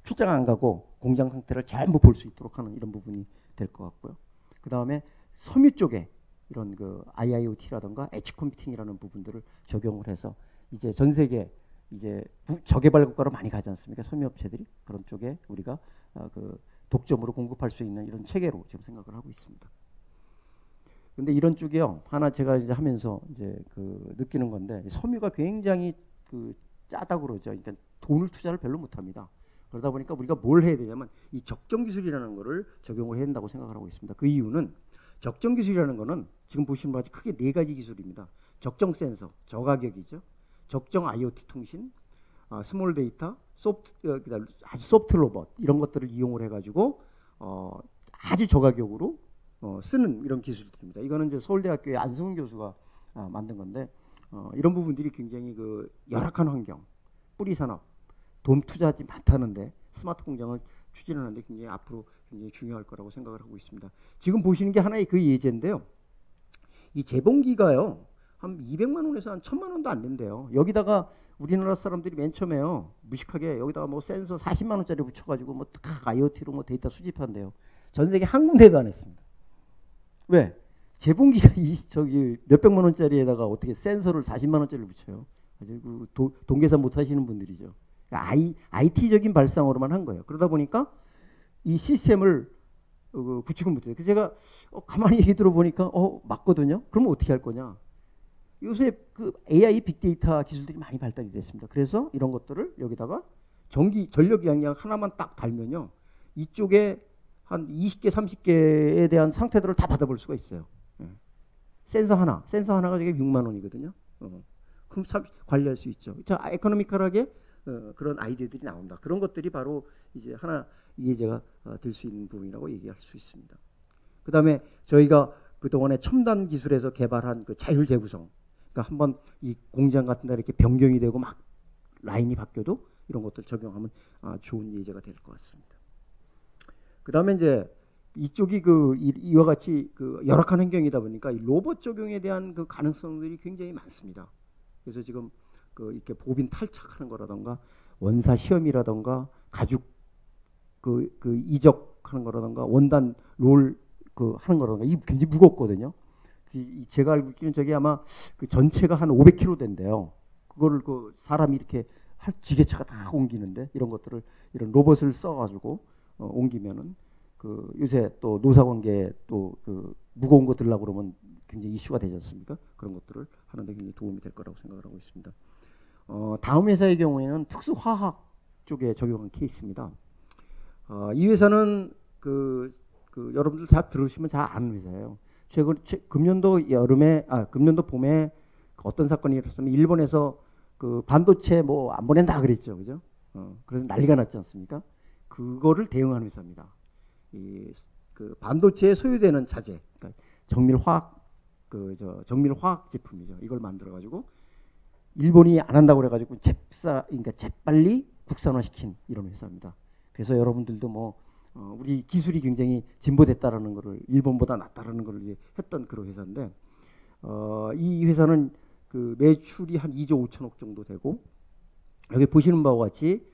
출장 안 가고 공장 상태를 전부 볼 수 있도록 하는 이런 부분이 될 것 같고요. 그 다음에 섬유 쪽에 이런 IIoT라든가 엣지 컴퓨팅이라는 부분들을 적용을 해서 이제 전 세계 이제 저개발 국가로 많이 가지 않습니까? 섬유업체들이 그런 쪽에 우리가 독점으로 공급할 수 있는 이런 체계로 지금 생각을 하고 있습니다. 근데 이런 쪽이요 하나 제가 이제 하면서 이제 느끼는 건데 섬유가 굉장히 짜다고 그러죠. 그러니까 돈을 투자를 별로 못합니다. 그러다 보니까 우리가 뭘 해야 되냐면 이 적정 기술이라는 거를 적용을 해야 된다고 생각을 하고 있습니다. 그 이유는 적정 기술이라는 거는 지금 보시는 바와 같이 크게 네 가지 기술입니다. 적정 센서, 저가격이죠. 적정 IoT 통신, 스몰 데이터, 아주 소프트 로봇 이런 것들을 이용을 해가지고 아주 저가격으로 쓰는 이런 기술들입니다. 이거는 이제 서울대학교의 안승훈 교수가 만든 건데 이런 부분들이 굉장히 열악한 환경, 뿌리 산업, 돈 투자하지 못하는데 스마트 공장을 추진하는데 굉장히 앞으로 굉장히 중요할 거라고 생각을 하고 있습니다. 지금 보시는 게 하나의 그 예제인데요. 이 재봉기가요. 한 200만 원에서 한 1000만 원도 안 된대요. 여기다가 우리나라 사람들이 맨 처음에요. 무식하게 여기다가 뭐 센서 40만 원짜리 붙여가지고 뭐 IoT로 뭐 데이터 수집한대요. 전 세계 한 군데도 안 했습니다. 왜? 재봉기가 저기 몇백만 원짜리에다가 어떻게 센서를 40만 원짜리를 붙여요? 아주 그 동계산 못 하시는 분들이죠. 그러니까 IT적인 발상으로만 한 거예요. 그러다 보니까 이 시스템을 구축을 못해요. 그래서 제가 가만히 얘기 들어보니까 맞거든요. 그러면 어떻게 할 거냐? 요새 그 AI 빅데이터 기술들이 많이 발달이 됐습니다. 그래서 이런 것들을 여기다가 전력 양량 하나만 딱 달면요. 이쪽에 한 20개, 30개에 대한 상태들을 다 받아볼 수가 있어요. 예. 센서 하나가 저게 6만 원이거든요. 그럼 관리할 수 있죠. 자, 에코노미컬하게 그런 아이디어들이 나온다. 그런 것들이 바로 이제 하나 이해제가 될 수 있는 부분이라고 얘기할 수 있습니다. 그 다음에 저희가 그동안에 첨단 기술에서 개발한 그 자율 재구성. 그러니까 한번 이 공장 같은 데 이렇게 변경이 되고 막 라인이 바뀌어도 이런 것들 적용하면 좋은 예제가 될 것 같습니다. 그 다음에 이제 이쪽이 이와 같이 그 열악한 환경이다 보니까 이 로봇 적용에 대한 그 가능성들이 굉장히 많습니다. 그래서 지금 이렇게 보빈 탈착하는 거라던가 원사 시험이라던가 가죽 이적하는 거라던가 원단 롤 하는 거라던가 이게 굉장히 무겁거든요. 제가 알고 있기는 저게 아마 그 전체가 한 500kg 된대요. 그거를 사람이 이렇게 지게차가 다 옮기는데 이런 것들을 이런 로봇을 써가지고 옮기면은 요새 또 노사관계 또 무거운 거 들라고 그러면 굉장히 이슈가 되지 않습니까? 그런 것들을 하는데 굉장히 도움이 될 거라고 생각을 하고 있습니다. 다음 회사의 경우에는 특수화학 쪽에 적용한 케이스입니다. 이 회사는 여러분들 다 들으시면 잘 아는 회사예요. 금년도 봄에 어떤 사건이 일어났으면 일본에서 반도체 안 보낸다 그랬죠, 그죠? 그래서 난리가 났지 않습니까? 그거를 대응하는 회사입니다. 반도체에 소유되는 자재, 그러니까 정밀화학 제품이죠. 이걸 만들어가지고 일본이 안 한다고 그래가지고 그러니까 재빨리 국산화시킨 이런 회사입니다. 그래서 여러분들도 우리 기술이 굉장히 진보됐다라는 거를 일본보다 낫다라는 걸 이제 했던 그런 회사인데 이 회사는 매출이 한 2조 5천억 정도 되고 여기 보시는 바와 같이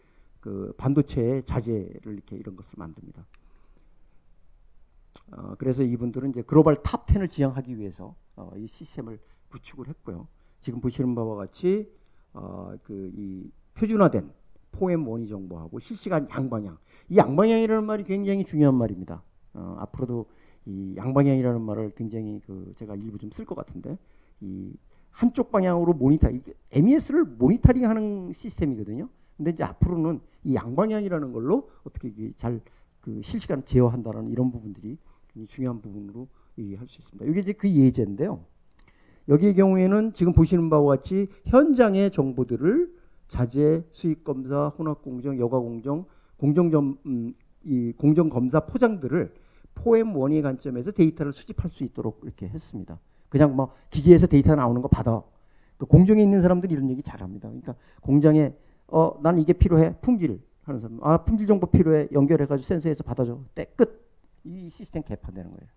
반도체의 자재를 이렇게 이런 것을 만듭니다. 그래서 이분들은 이제 글로벌 탑 10을 지향하기 위해서 이 시스템을 구축을 했고요. 지금 보시는 바와 같이 이 표준화된 포엠 원위 정보하고 실시간 양방향. 이 양방향이라는 말이 굉장히 중요한 말입니다. 앞으로도 이 양방향이라는 말을 굉장히 제가 일부 좀 쓸 것 같은데 이 한쪽 방향으로 MES를 모니터링하는 시스템이거든요. 근데 이제 앞으로는 이 양방향이라는 걸로 어떻게 잘 실시간 제어한다는 이런 부분들이 굉장히 중요한 부분으로 얘기할 수 있습니다. 이게 이제 그 예제인데요. 여기의 경우에는 지금 보시는 바와 같이 현장의 정보들을 자재, 수익 검사, 혼합 공정, 여가 공정, 공정 검사 포장들을 포엠 원의 관점에서 데이터를 수집할 수 있도록 이렇게 했습니다. 그냥 기계에서 데이터 나오는 거 받아. 공정에 있는 사람들이 이런 얘기 잘합니다. 그러니까 공장에 난 이게 필요해. 품질 하는 사람. 품질 정보 필요해. 연결해가지고 센서에서 받아줘. 끝. 이 시스템 개판되는 거예요.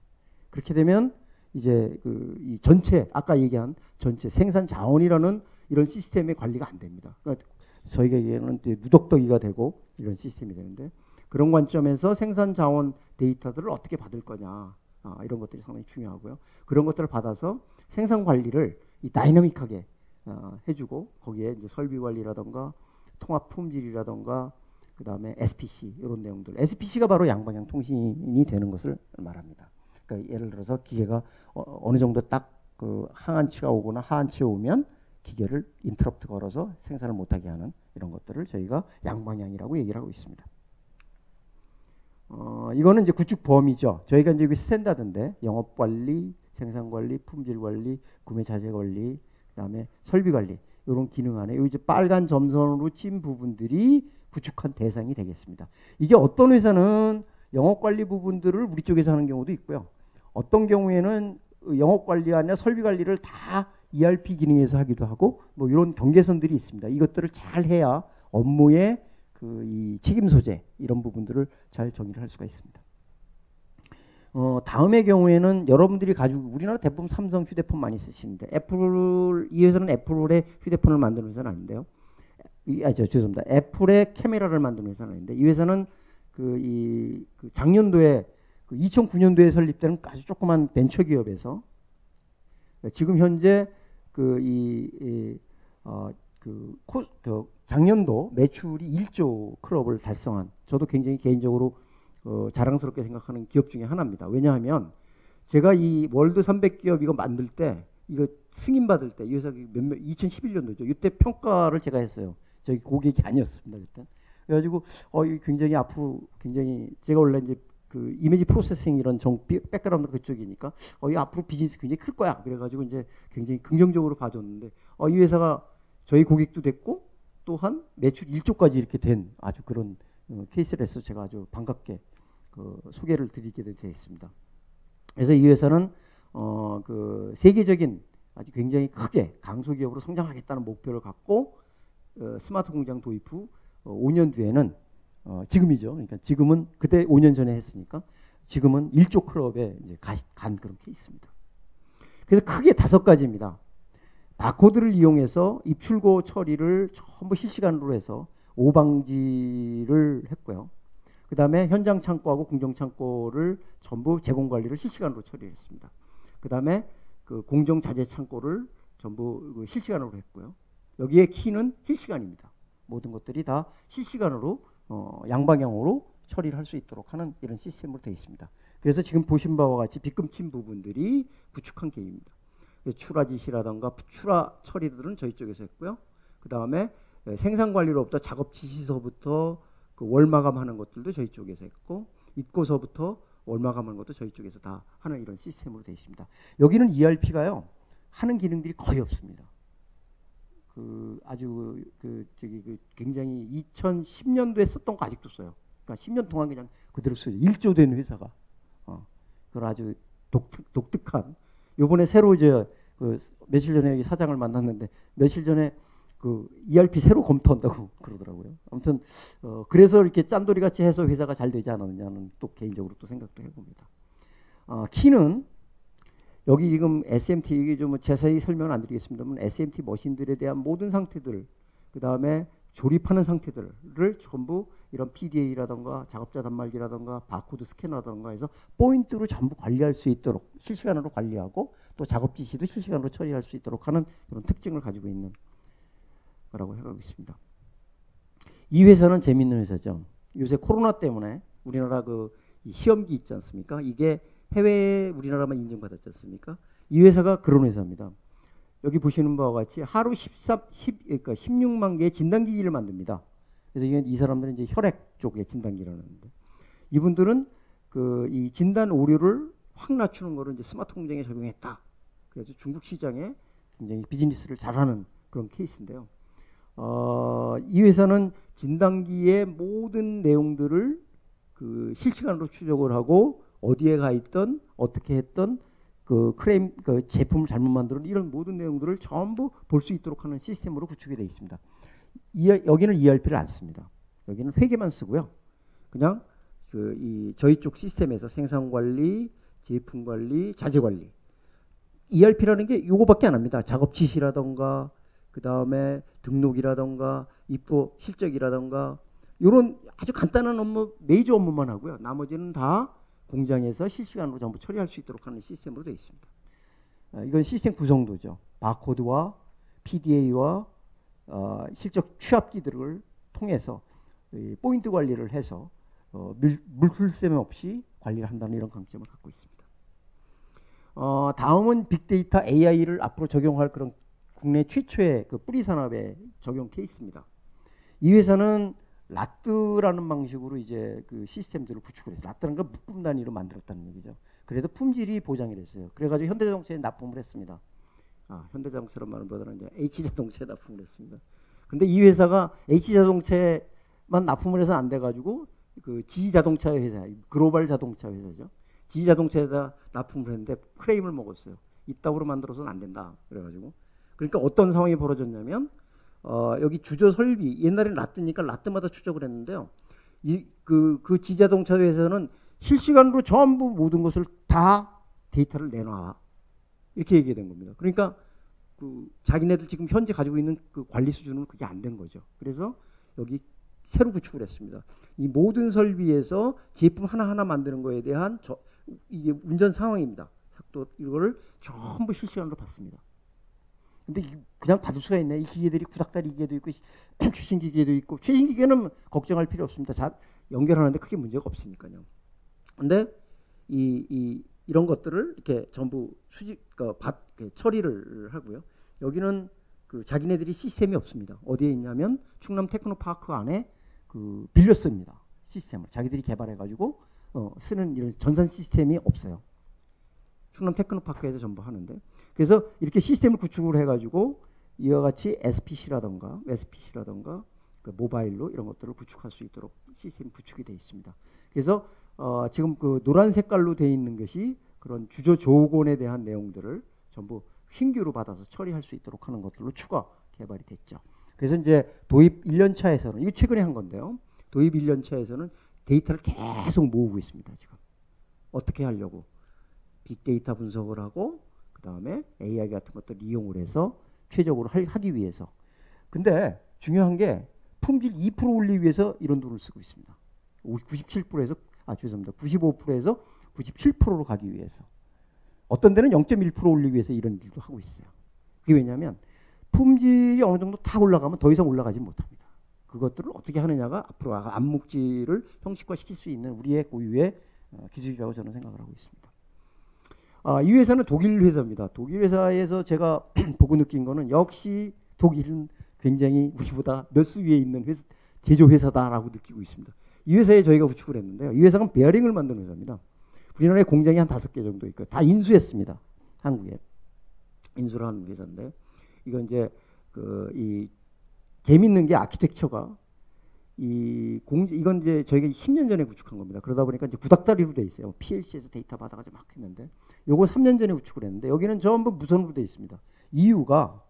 그렇게 되면 이제 이 전체 아까 얘기한 전체 생산 자원이라는 이런 시스템의 관리가 안 됩니다. 그러니까 저희가 얘기하는 누덕더기가 되고 이런 시스템이 되는데 그런 관점에서 생산 자원 데이터들을 어떻게 받을 거냐 이런 것들이 상당히 중요하고요. 그런 것들을 받아서 생산 관리를 다이나믹하게 해주고 거기에 이제 설비 관리라던가 통합 품질이라던가 그 다음에 SPC 이런 내용들. SPC가 바로 양방향 통신이 되는 것을 말합니다. 그러니까 예를 들어서 기계가 어느 정도 딱 항안치가 오거나 하한치가 오면 기계를 인터럽트 걸어서 생산을 못하게 하는 이런 것들을 저희가 양방향이라고 얘기를 하고 있습니다. 이거는 이제 구축 범위죠. 저희가 이제 여기 스탠다드인데 영업 관리, 생산 관리, 품질 관리, 구매 자재 관리, 그다음에 설비 관리 이런 기능 안에 요 이제 빨간 점선으로 친 부분들이 구축한 대상이 되겠습니다. 이게 어떤 회사는 영업 관리 부분들을 우리 쪽에서 하는 경우도 있고요. 어떤 경우에는 영업 관리 아니라 설비 관리를 다 ERP 기능에서 하기도 하고 이런 경계선들이 있습니다. 이것들을 잘 해야 업무의 이 책임 소재 이런 부분들을 잘 정의를 할 수가 있습니다. 다음의 경우에는 여러분들이 가지고 우리나라 대부분 삼성 휴대폰 많이 쓰시는데 이 회사는 애플의 휴대폰을 만드는 회사는 아닌데요. 죄송합니다. 애플의 카메라를 만드는 회사는 아닌데 이 회사는 작년도에 2009년도에 설립된 아주 조그만 벤처 기업에서 지금 현재 작년도 매출이 1조 클럽을 달성한 저도 굉장히 개인적으로 자랑스럽게 생각하는 기업 중에 하나입니다. 왜냐하면 제가 이 월드 300기업 이거 만들 때 이거 승인 받을 때 이 회사 2011년도죠. 이때 평가를 제가 했어요. 저희 고객이 아니었습니다 그때. 그래가지고 이 굉장히 앞으로 굉장히 제가 원래 이제 그 이미지 프로세싱 이런 백그라운드 그쪽이니까 이 앞으로 비즈니스 굉장히 클 거야. 그래가지고 이제 굉장히 긍정적으로 봐줬는데 이 회사가 저희 고객도 됐고 또한 매출 1조까지 이렇게 된 아주 그런 케이스를 해서 제가 아주 반갑게 소개를 드리게 되었습니다. 그래서 이 회사는 그 세계적인 아주 굉장히 크게 강소기업으로 성장하겠다는 목표를 갖고 스마트 공장 도입 후 5년 뒤에는 지금이죠. 그러니까 지금은 그때 5년 전에 했으니까 지금은 1조 클럽에 이제 간 그런 케이스입니다. 그래서 크게 5가지입니다. 바코드를 이용해서 입출고 처리를 전부 실시간으로 해서 오방지를 했고요. 그 다음에 현장 창고하고 공정 창고를 전부 제공 관리를 실시간으로 처리했습니다. 그 다음에 그 공정 자재 창고를 전부 실시간으로 했고요. 여기에 키는 실시간입니다. 모든 것들이 다 실시간으로 양방향으로 처리를 할 수 있도록 하는 이런 시스템으로 되어 있습니다. 그래서 지금 보신 바와 같이 빗금친 부분들이 구축한 게임입니다. 출하지시라던가 출하 처리들은 저희 쪽에서 했고요. 그 다음에 생산 관리로부터 작업 지시서부터 그 월마감하는 것들도 저희 쪽에서 했고 입고서부터 월마감하는 것도 저희 쪽에서 다 하는 이런 시스템으로 되어 있습니다. 여기는 ERP가요 하는 기능들이 거의 없습니다. 아주 굉장히 2010년도에 썼던 거 아직도 써요. 그러니까 10년 동안 그냥 그대로 써요. 1조 된 회사가 그런 아주 독특한. 요번에 새로 며칠 전에 여기 사장을 만났는데 며칠 전에 그 ERP 새로 검토한다고 그러더라고요. 아무튼 그래서 이렇게 짠돌이 같이 해서 회사가 잘 되지 않았느냐는 또 개인적으로 또 생각도 해봅니다. 키는 여기 지금 SMT 이게 좀 자세히 설명은 안 드리겠습니다만 SMT 머신들에 대한 모든 상태들 그 다음에 조립하는 상태들을 전부 이런 PDA라던가 작업자 단말기라던가 바코드 스캐너라던가 해서 포인트로 전부 관리할 수 있도록 실시간으로 관리하고 또 작업 지시도 실시간으로 처리할 수 있도록 하는 그런 특징을 가지고 있는 거라고 생각하고 있습니다. 이 회사는 재미있는 회사죠. 요새 코로나 때문에 우리나라 그 시험기 있지 않습니까? 이게 해외에 우리나라만 인정받았지 않습니까? 이 회사가 그런 회사입니다. 여기 보시는 바와 같이 하루 16만 개의 진단기기를 만듭니다. 그래서 이 사람들은 이제 혈액 쪽의 진단기를 하는데 이분들은 이 진단 오류를 확 낮추는 거를 이제 스마트 공장에 적용했다. 그래서 중국 시장에 굉장히 비즈니스를 잘하는 그런 케이스인데요. 이 회사는 진단기의 모든 내용들을 실시간으로 추적을 하고 어디에 가 있던 어떻게 했던 그 제품을 잘못 만들은 이런 모든 내용들을 전부 볼 수 있도록 하는 시스템으로 구축이 되어 있습니다. 여기는 ERP를 안 씁니다. 여기는 회계만 쓰고요. 그냥 저희 쪽 시스템에서 생산 관리, 제품 관리, 자재 관리. ERP라는 게 요거밖에 안 합니다. 작업 지시라던가 그 다음에 등록이라던가 입고 실적이라던가 이런 아주 간단한 업무, 메이저 업무만 하고요. 나머지는 다 공장에서 실시간으로 전부 처리할 수 있도록 하는 시스템으로 되어 있습니다. 이건 시스템 구성도죠. 바코드와 PDA와 실적 취합기들을 통해서 포인트 관리를 해서 물풀셈 없이 관리를 한다는 이런 강점을 갖고 있습니다. 다음은 빅데이터 AI를 앞으로 적용할 그런 국내 최초의 그 뿌리 산업의 적용 케이스입니다. 이 회사는 라트라는 방식으로 이제 그 시스템들을 구축을 해서 라트라는 건 묶음 단위로 만들었다는 얘기죠. 그래도 품질이 보장이 됐어요. 그래가지고 현대자동차에 납품을 했습니다. 현대자동차란 말보다는 이제 H자동차에 납품을 했습니다. 근데 이 회사가 H자동차에만 납품을 해서 안 돼가지고 그 G자동차 회사, 글로벌 자동차 회사죠. G자동차에다 납품을 했는데 크레임을 먹었어요. 이따구로 만들어서는 안 된다. 그래가지고 그러니까 어떤 상황이 벌어졌냐면 여기 주조 설비 옛날에는 라트니까 라트마다 추적을 했는데요. 그 G자동차 회사는 실시간으로 전부 모든 것을 다 데이터를 내놔 이렇게 얘기된 겁니다. 그러니까 자기네들 지금 현재 가지고 있는 그 관리 수준은 그게 안 된 거죠. 그래서 여기 새로 구축을 했습니다. 이 모든 설비에서 제품 하나하나 만드는 거에 대한 이게 운전 상황입니다. 또 이거를 전부 실시간으로 봤습니다. 근데 그냥 받을 수가 있네. 이 기계들이 구닥다리 기계도 있고 최신 기계도 있고 최신 기계는 걱정할 필요 없습니다. 잘 연결하는데 크게 문제가 없으니까요. 근데 이런 것들을 이렇게 전부 처리를 하고요. 여기는 그 자기네들이 시스템이 없습니다. 어디에 있냐면 충남 테크노파크 안에 그 빌렸습니다. 시스템을 자기들이 개발해가지고 쓰는 이런 전산 시스템이 없어요. 충남 테크노파크에서 전부 하는데, 그래서 이렇게 시스템을 구축을 해가지고 이와 같이 SPC라던가 그 모바일로 이런 것들을 구축할 수 있도록 시스템이 구축이 되어 있습니다. 그래서 지금 그 노란 색깔로 되어 있는 것이 그런 주조 조건에 대한 내용들을 전부 신규로 받아서 처리할 수 있도록 하는 것들로 추가 개발이 됐죠. 그래서 이제 도입 1년 차에서는, 이거 최근에 한 건데요. 도입 1년 차에서는 데이터를 계속 모으고 있습니다. 지금 어떻게 하려고 빅데이터 분석을 하고 그 다음에 AI 같은 것들을 이용을 해서 최적으로 하기 위해서. 근데 중요한 게 품질 2% 올리기 위해서 이런 돈을 쓰고 있습니다. 97%에서 95%에서 97%로 가기 위해서. 어떤 데는 0.1% 올리기 위해서 이런 일도 하고 있어요. 그게 왜냐하면 품질이 어느 정도 다 올라가면 더 이상 올라가지 못합니다. 그것들을 어떻게 하느냐가 앞으로 암묵질을 형식화시킬 수 있는 우리의 고유의 기술이라고 저는 생각을 하고 있습니다. 이 회사는 독일 회사입니다. 독일 회사에서 제가 보고 느낀 거는 역시 독일은 굉장히 우리보다 몇 수 위에 있는 제조 회사다라고 느끼고 있습니다. 이 회사에 저희가 구축을 했는데요. 이 회사는 베어링을 만드는 회사입니다. 우리나라에 공장이 한 5개 정도 있고요. 다 인수했습니다. 한국에 인수를 하는 회사인데, 이건 이제 이 재밌는 게 아키텍처가 이건 이제 저희가 10년 전에 구축한 겁니다. 그러다 보니까 이제 구닥다리로 돼 있어요. PLC에서 데이터 받아가지고 막 했는데, 요거 3년 전에 구축을 했는데 여기는 전부 무선으로 돼 있습니다. 이유가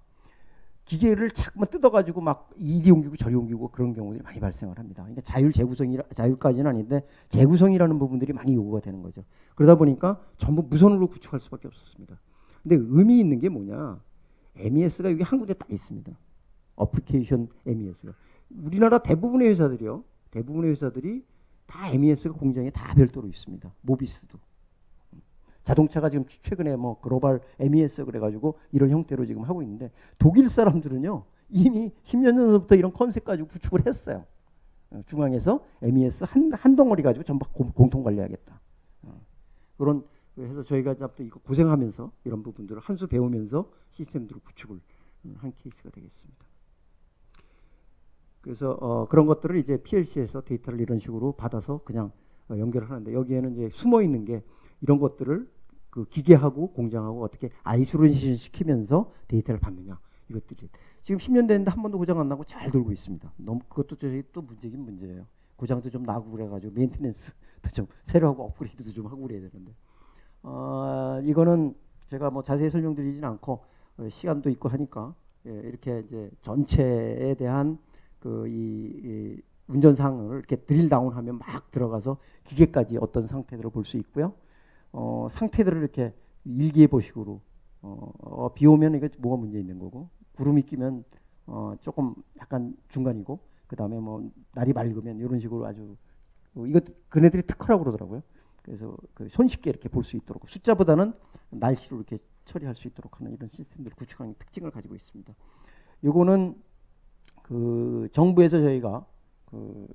기계를 자꾸만 뜯어가지고 막 이리 옮기고 저리 옮기고 그런 경우들이 많이 발생을 합니다. 그러니까 자율까지는 아닌데 재구성이라는 부분들이 많이 요구가 되는 거죠. 그러다 보니까 전부 무선으로 구축할 수밖에 없었습니다. 근데 의미 있는 게 뭐냐? MES가 여기 한 군데 딱 있습니다. 어플리케이션 MES가. 우리나라 대부분의 회사들이 다 MES가 공장에 다 별도로 있습니다. 모비스도. 자동차가 지금 최근에 뭐 글로벌 MES 그래가지고 이런 형태로 지금 하고 있는데, 독일 사람들은요 이미 10년 전부터 이런 컨셉 가지고 구축을 했어요. 중앙에서 MES 한 덩어리 가지고 전부 공통 관리하겠다. 그런, 그래서 저희가 또 이거 고생하면서 이런 부분들을 한 수 배우면서 시스템들을 구축을 한 케이스가 되겠습니다. 그래서 그런 것들을 이제 PLC에서 데이터를 이런 식으로 받아서 그냥 연결을 하는데, 여기에는 이제 숨어 있는 게 이런 것들을 그 기계하고 공장하고 어떻게 아이솔레이션 시키면서 데이터를 받느냐, 이것들이 지금 10년 됐는데 한 번도 고장 안 나고 잘 돌고 있습니다. 너무 그것도 저희 또 문제긴 문제예요. 고장도 좀 나고 그래가지고 메인테넌스도 좀 새로 하고 업그레이드도 좀 하고 그래야 되는데, 이거는 제가 뭐 자세히 설명드리진 않고 시간도 있고 하니까 이렇게 이제 전체에 대한 이 운전 상황을 이렇게 드릴 다운하면 막 들어가서 기계까지 어떤 상태들을 볼 수 있고요. 상태들을 이렇게 일기예보식으로 비 오면 이거 뭐가 문제 있는 거고, 구름이 끼면 조금 약간 중간이고, 그 다음에 뭐 날이 맑으면 이런 식으로 아주 이것 그네들이 특허라고 그러더라고요. 그래서 손쉽게 이렇게 볼 수 있도록 숫자보다는 날씨로 이렇게 처리할 수 있도록 하는 이런 시스템들을 구축하는 특징을 가지고 있습니다. 요거는 그 정부에서 저희가 그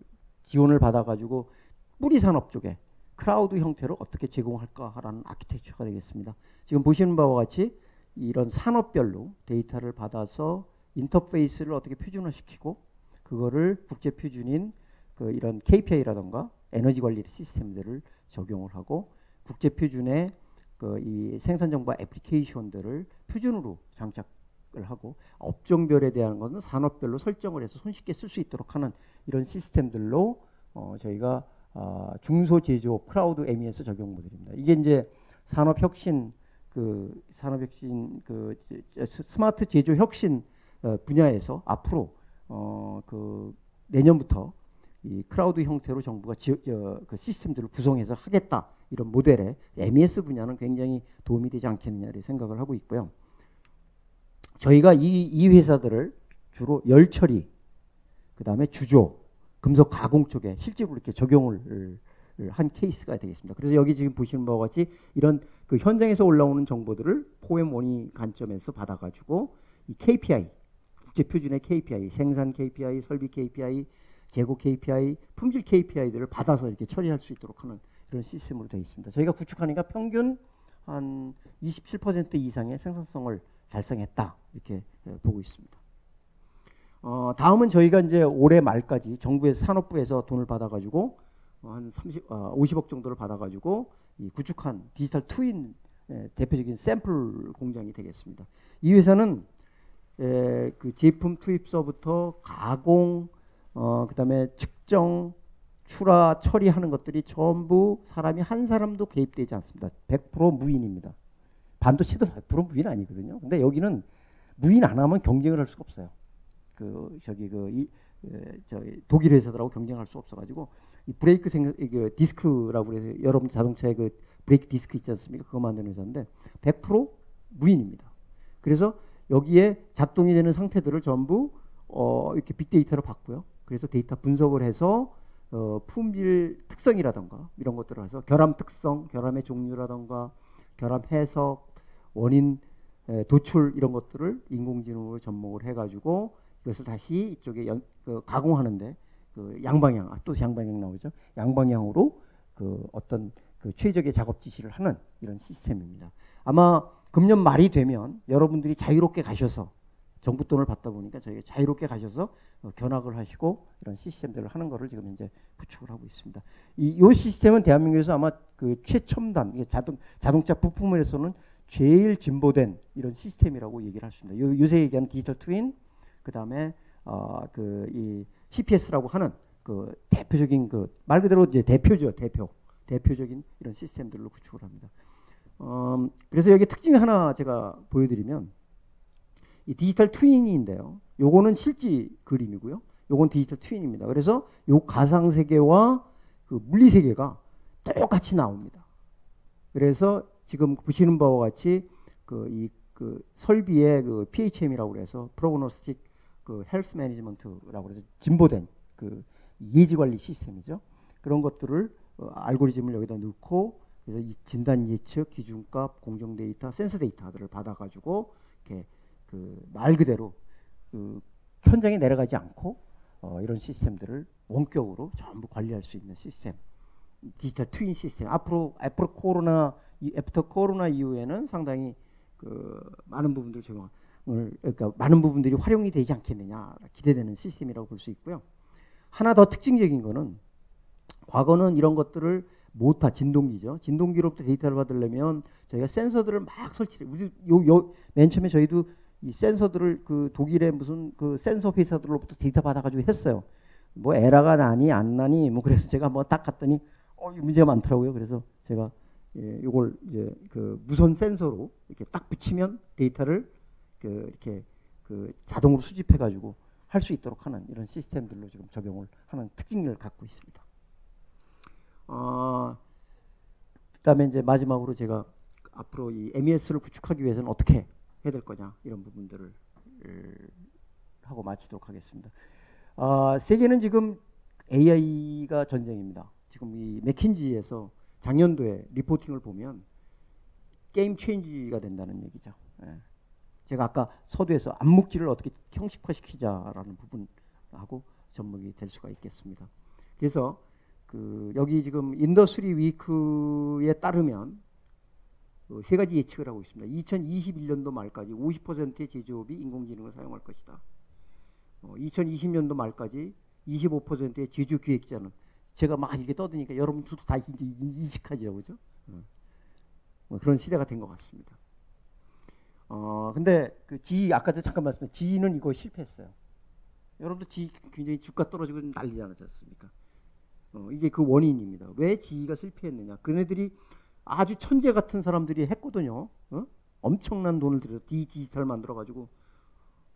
지원을 받아가지고 뿌리 산업 쪽에 크라우드 형태로 어떻게 제공할까라는 아키텍처가 되겠습니다. 지금 보시는 바와 같이 이런 산업별로 데이터를 받아서 인터페이스를 어떻게 표준화시키고, 그거를 국제 표준인 이런 KPI라던가 에너지 관리 시스템들을 적용을 하고, 국제 표준의 이 생산 정보 애플리케이션들을 표준으로 장착을 하고, 업종별에 대한 것은 산업별로 설정을 해서 손쉽게 쓸 수 있도록 하는 이런 시스템들로 저희가 중소제조업 크라우드 MES 적용 모델입니다. 이게 이제 산업혁신 스마트 제조 혁신 분야에서 앞으로 내년부터 이 크라우드 형태로 정부가 그 시스템들을 구성해서 하겠다, 이런 모델에 MES 분야는 굉장히 도움이 되지 않겠느냐를 생각을 하고 있고요. 저희가 이 회사들을 주로 열 처리, 그 다음에 주조, 금속 가공 쪽에 실제로 이렇게 적용을 한 케이스가 되겠습니다. 그래서 여기 지금 보시는 바와 같이 이런 그 현장에서 올라오는 정보들을 포엠 원위 관점에서 받아가지고 이 KPI, 국제 표준의 KPI, 생산 KPI, 설비 KPI, 재고 KPI, 품질 KPI들을 받아서 이렇게 처리할 수 있도록 하는 그런 시스템으로 되어 있습니다. 저희가 구축하니까 평균 한 27% 이상의 생산성을 달성했다 이렇게 보고 있습니다. 다음은 저희가 이제 올해 말까지 정부에서 산업부에서 돈을 받아가지고 한 50억 정도를 받아가지고 이 구축한 디지털 트윈 대표적인 샘플 공장이 되겠습니다. 이 회사는 그 제품 투입서부터 가공, 그다음에 측정, 출하, 처리하는 것들이 전부 사람이 한 사람도 개입되지 않습니다. 100% 무인입니다. 반도체도 100% 무인 아니거든요. 근데 여기는 무인 안 하면 경쟁을 할 수가 없어요. 저희 독일 회사들하고 경쟁할 수 없어가지고 이 브레이크 디스크라고 그래서 여러분 자동차에 그 브레이크 디스크 있지 않습니까? 그거 만드는 회사인데 100% 무인입니다. 그래서 여기에 작동이 되는 상태들을 전부 이렇게 빅데이터로 봤고요. 그래서 데이터 분석을 해서 품질 특성이라던가 이런 것들을 해서 결함 특성, 결함의 종류라던가 결함 해석, 원인 도출 이런 것들을 인공지능으로 접목을 해가지고 이것을 다시 이쪽에 가공하는데 그 양방향, 또 양방향 나오죠. 양방향으로 그 어떤 그 최적의 작업 지시를 하는 이런 시스템입니다. 아마 금년 말이 되면 여러분들이 자유롭게 가셔서 정부 돈을 받다 보니까 저희가 자유롭게 가셔서 견학을 하시고 이런 시스템들을 하는 거를 지금 현재 구축을 하고 있습니다. 이 시스템은 대한민국에서 아마 그 최첨단 자동차 부품에서는 제일 진보된 이런 시스템이라고 얘기를 할 수 있습니다. 요새 얘기하는 디지털 트윈, 그 다음에 이 CPS라고 하는 그 대표적인 그 말 그대로 이제 대표적인 이런 시스템들로 구축을 합니다. 그래서 여기 특징 하나 제가 보여드리면 이 디지털 트윈인데요. 요거는 실제 그림이고요. 요건 디지털 트윈입니다. 그래서 요 가상 세계와 그 물리 세계가 똑같이 나옵니다. 그래서 지금 보시는 바와 같이 그 설비의 그 PHM이라고 해서 프로그노스틱 그 헬스 매니지먼트라고 해서 진보된 그 예지 관리 시스템이죠. 그런 것들을 알고리즘을 여기다 넣고 그래서 이 진단 예측, 기준값, 공정 데이터, 센서 데이터들을 받아가지고 이렇게 그 말 그대로 그 현장에 내려가지 않고 이런 시스템들을 원격으로 전부 관리할 수 있는 시스템, 디지털 트윈 시스템. 앞으로 애프터 코로나 이후에는 상당히 그 많은 부분들 그러니까 많은 부분들이 활용이 되지 않겠느냐 기대되는 시스템이라고 볼 수 있고요. 하나 더 특징적인 거는 과거는 이런 것들을 모터, 진동기죠. 진동기로부터 데이터를 받으려면 저희가 센서들을 막 설치를 맨 처음에 저희도 이 센서들을 그 독일의 무슨 그 센서 회사들로부터 데이터 받아가지고 했어요. 뭐 에러가 나니 안 나니 뭐 그래서 제가 뭐 딱 갔더니 문제가 많더라고요. 그래서 제가 이걸 이제 그 무선 센서로 이렇게 딱 붙이면 데이터를 이렇게 그 자동으로 수집해가지고 할 수 있도록 하는 이런 시스템들로 지금 적용을 하는 특징을 갖고 있습니다. 그다음에 이제 마지막으로 제가 앞으로 이 MES를 구축하기 위해서는 어떻게 해야 될 거냐 이런 부분들을 하고 마치도록 하겠습니다. 세계는 지금 AI가 전쟁입니다. 지금 이 맥킨지에서 작년도에 리포팅을 보면 게임 체인지가 된다는 얘기죠. 제가 아까 서두에서 암묵지를 어떻게 형식화시키자라는 부분하고 접목이 될 수가 있겠습니다. 그래서 여기 지금 인더스트리 위크에 따르면 세 가지 예측을 하고 있습니다. 2021년도 말까지 50%의 제조업이 인공지능을 사용할 것이다. 2020년도 말까지 25%의 제조 기획자는 제가 막 이렇게 떠드니까 여러분들도 다 이제 인식하죠, 그죠? 그런 시대가 된 것 같습니다. 근데 그 GE 아까도 잠깐 말씀드렸는데 GE는 이거 실패했어요. 여러분들 GE 굉장히 주가 떨어지고 난리 나지 않습니까? 이게 그 원인입니다. 왜 GE가 실패했느냐? 그네들이 아주 천재 같은 사람들이 했거든요. 엄청난 돈을 들여서 디지털 만들어가지고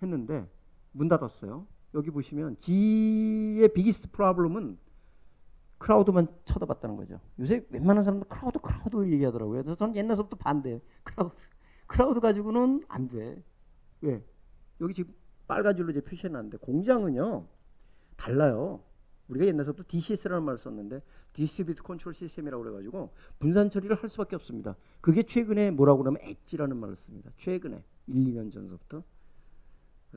했는데 문 닫았어요. 여기 보시면 GE의 비기스트 프로블럼은 크라우드만 쳐다봤다는 거죠. 요새 웬만한 사람들 크라우드 얘기하더라고요. 그래서 저는 옛날부터 반대. 크라우드 가지고는 안 돼. 왜? 여기 지금 빨간 줄로 이제 표시해놨는데 공장은요 달라요. 우리가 옛날부터 DCS라는 말을 썼는데 디스트리뷰트 컨트롤 시스템이라고 그래가지고 분산 처리를 할 수밖에 없습니다. 그게 최근에 뭐라고 그러면 엣지라는 말을 씁니다. 최근에 1, 2년 전부터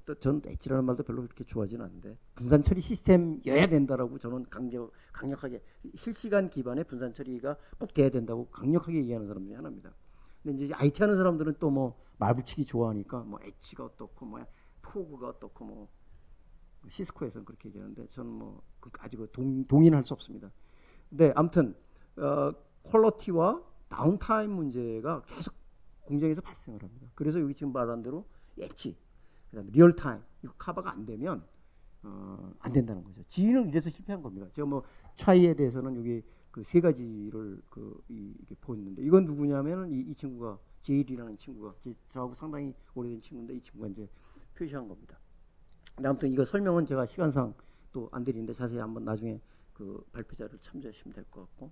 또 저는 엣지라는 말도 별로 그렇게 좋아하지는 않는데 분산 처리 시스템이어야 된다라고 저는 강력하게 실시간 기반의 분산 처리가 꼭 돼야 된다고 강력하게 얘기하는 사람 중에 하나입니다. 근데 이제 IT 하는 사람들은 또 뭐 말붙이기 좋아하니까 뭐 엣지가 어떻고 뭐 포그가 어떻고 뭐 시스코에서는 그렇게 얘기하는데 저는 뭐 아직 동의는 할 수 없습니다. 근데 아무튼 퀄리티와 다운타임 문제가 계속 공장에서 발생을 합니다. 그래서 여기 지금 말한 대로 엣지, 그다음에 리얼타임 이거 커버가 안 되면 안 된다는 거죠. 지인은 이래서 실패한 겁니다. 제가 뭐 차이에 대해서는 여기 그 세 가지를 이게 보였는데 이건 누구냐면은 이 친구가 제일이라는 친구가 저하고 상당히 오래된 친구인데 이 친구가 이제 표시한 겁니다. 아무튼 이거 설명은 제가 시간상 또 안 드리는데 자세히 한번 나중에 그 발표자를 참조하시면 될 것 같고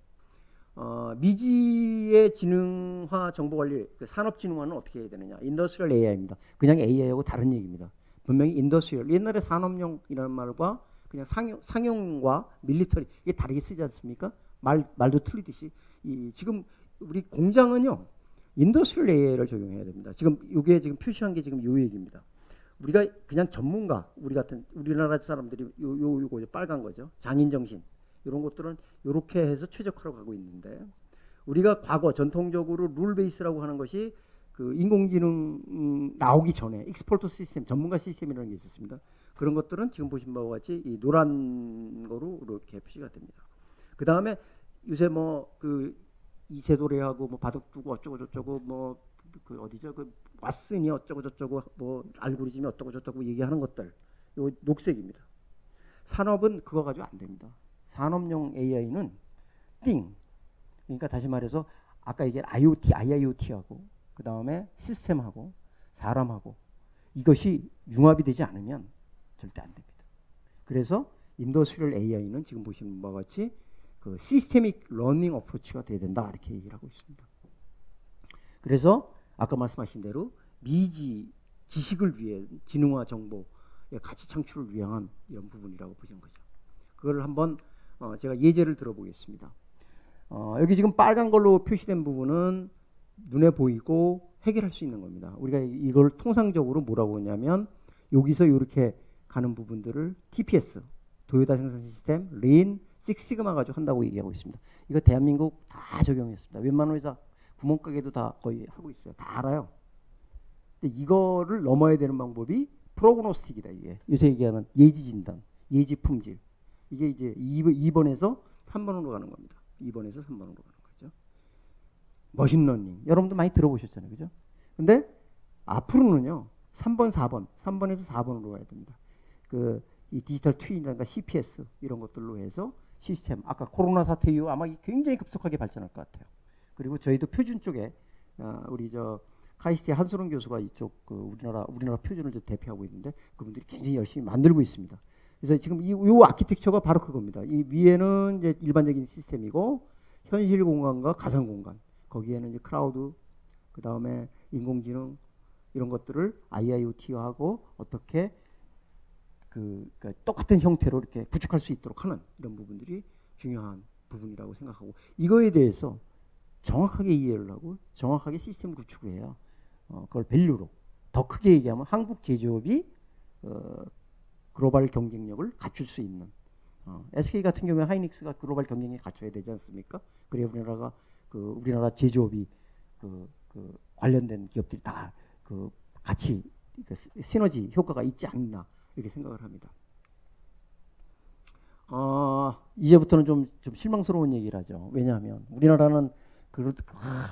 미지의 지능화 정보관리 그 산업진흥화는 어떻게 해야 되느냐 인더스트리얼 AI입니다. 그냥 AI하고 다른 얘기입니다. 분명히 인더스트리얼 옛날에 산업용이라는 말과 그냥 상용과 밀리터리 이게 다르게 쓰지 않습니까? 말도 틀리듯이 지금 우리 공장은요 인더스트리얼 AI를 적용해야 됩니다. 지금 이게 지금 표시한 게 지금 요 얘기입니다. 우리가 그냥 전문가 우리 같은 우리나라 사람들이 요거 빨간 거죠. 장인정신 이런 것들은 이렇게 해서 최적화로 가고 있는데 우리가 과거 전통적으로 룰 베이스라고 하는 것이 그 인공지능 나오기 전에 익스포트 시스템 전문가 시스템이라는 게 있었습니다. 그런 것들은 지금 보신 바와 같이 이 노란 거로 이렇게 표시가 됩니다. 그 다음에 요새 뭐 그 이세돌이하고 뭐 바둑두고 어쩌고 저쩌고 뭐 그 어디죠 그 왓슨이 어쩌고 저쩌고 뭐 알고리즘이 어쩌고 저쩌고 얘기하는 것들 요 녹색입니다. 산업은 그거 가지고 안 됩니다. 산업용 AI는 띵 그러니까 다시 말해서 아까 얘기한 IoT, IIoT하고 그 다음에 시스템하고 사람하고 이것이 융합이 되지 않으면 절대 안 됩니다. 그래서 인더스트리얼 AI는 지금 보시는 바와 같이 그 시스테믹 러닝 어프로치가 돼야 된다 이렇게 얘기를 하고 있습니다. 그래서 아까 말씀하신 대로 미지 지식을 위해 지능화 정보의 가치 창출을 위한 이런 부분이라고 보시는 거죠. 그걸 한번 제가 예제를 들어보겠습니다. 여기 지금 빨간 걸로 표시된 부분은 눈에 보이고 해결할 수 있는 겁니다. 우리가 이걸 통상적으로 뭐라고 하냐면 여기서 이렇게 가는 부분들을 TPS, 도요타 생산 시스템, 린, 식시그마 가지고 한다고 얘기하고 있습니다. 이거 대한민국 다 적용했습니다. 웬만한 회사 구멍가게도 다 거의 하고 있어요. 다 알아요. 근데 이거를 넘어야 되는 방법이 프로그노스틱이다. 이게 요새 얘기하는 예지 진단, 예지 품질. 이게 이제 2번에서 3번으로 가는 겁니다. 2번에서 3번으로 가는 거죠. 머신러닝. 여러분도 많이 들어보셨잖아요. 그죠? 근데 앞으로는요. 3번, 4번. 3번에서 4번으로 가야 됩니다. 이 디지털 트윈이라든가 CPS 이런 것들로 해서 시스템. 아까 코로나 사태 이후 아마 굉장히 급속하게 발전할 것 같아요. 그리고 저희도 표준 쪽에 우리 카이스트의 한소롱 교수가 이쪽 우리나라 표준을 대표하고 있는데 그분들이 굉장히 열심히 만들고 있습니다. 그래서 지금 이 아키텍처가 바로 그겁니다. 이 위에는 이제 일반적인 시스템이고 현실 공간과 가상 공간 거기에는 이제 클라우드 그 다음에 인공지능 이런 것들을 IIoT화하고 어떻게 그러니까 똑같은 형태로 이렇게 구축할 수 있도록 하는 이런 부분들이 중요한 부분이라고 생각하고 이거에 대해서 정확하게 이해를 하고 정확하게 시스템 구축을 해야 그걸 밸류로 더 크게 얘기하면 한국 제조업이 글로벌 경쟁력을 갖출 수 있는 SK 같은 경우에 하이닉스가 글로벌 경쟁력을 갖춰야 되지 않습니까? 그래야 우리나라가 우리나라 제조업이 관련된 기업들이 다 같이 시너지 효과가 있지 않나 이렇게 생각을 합니다. 이제부터는 좀 실망스러운 얘기를 하죠. 왜냐하면 우리나라는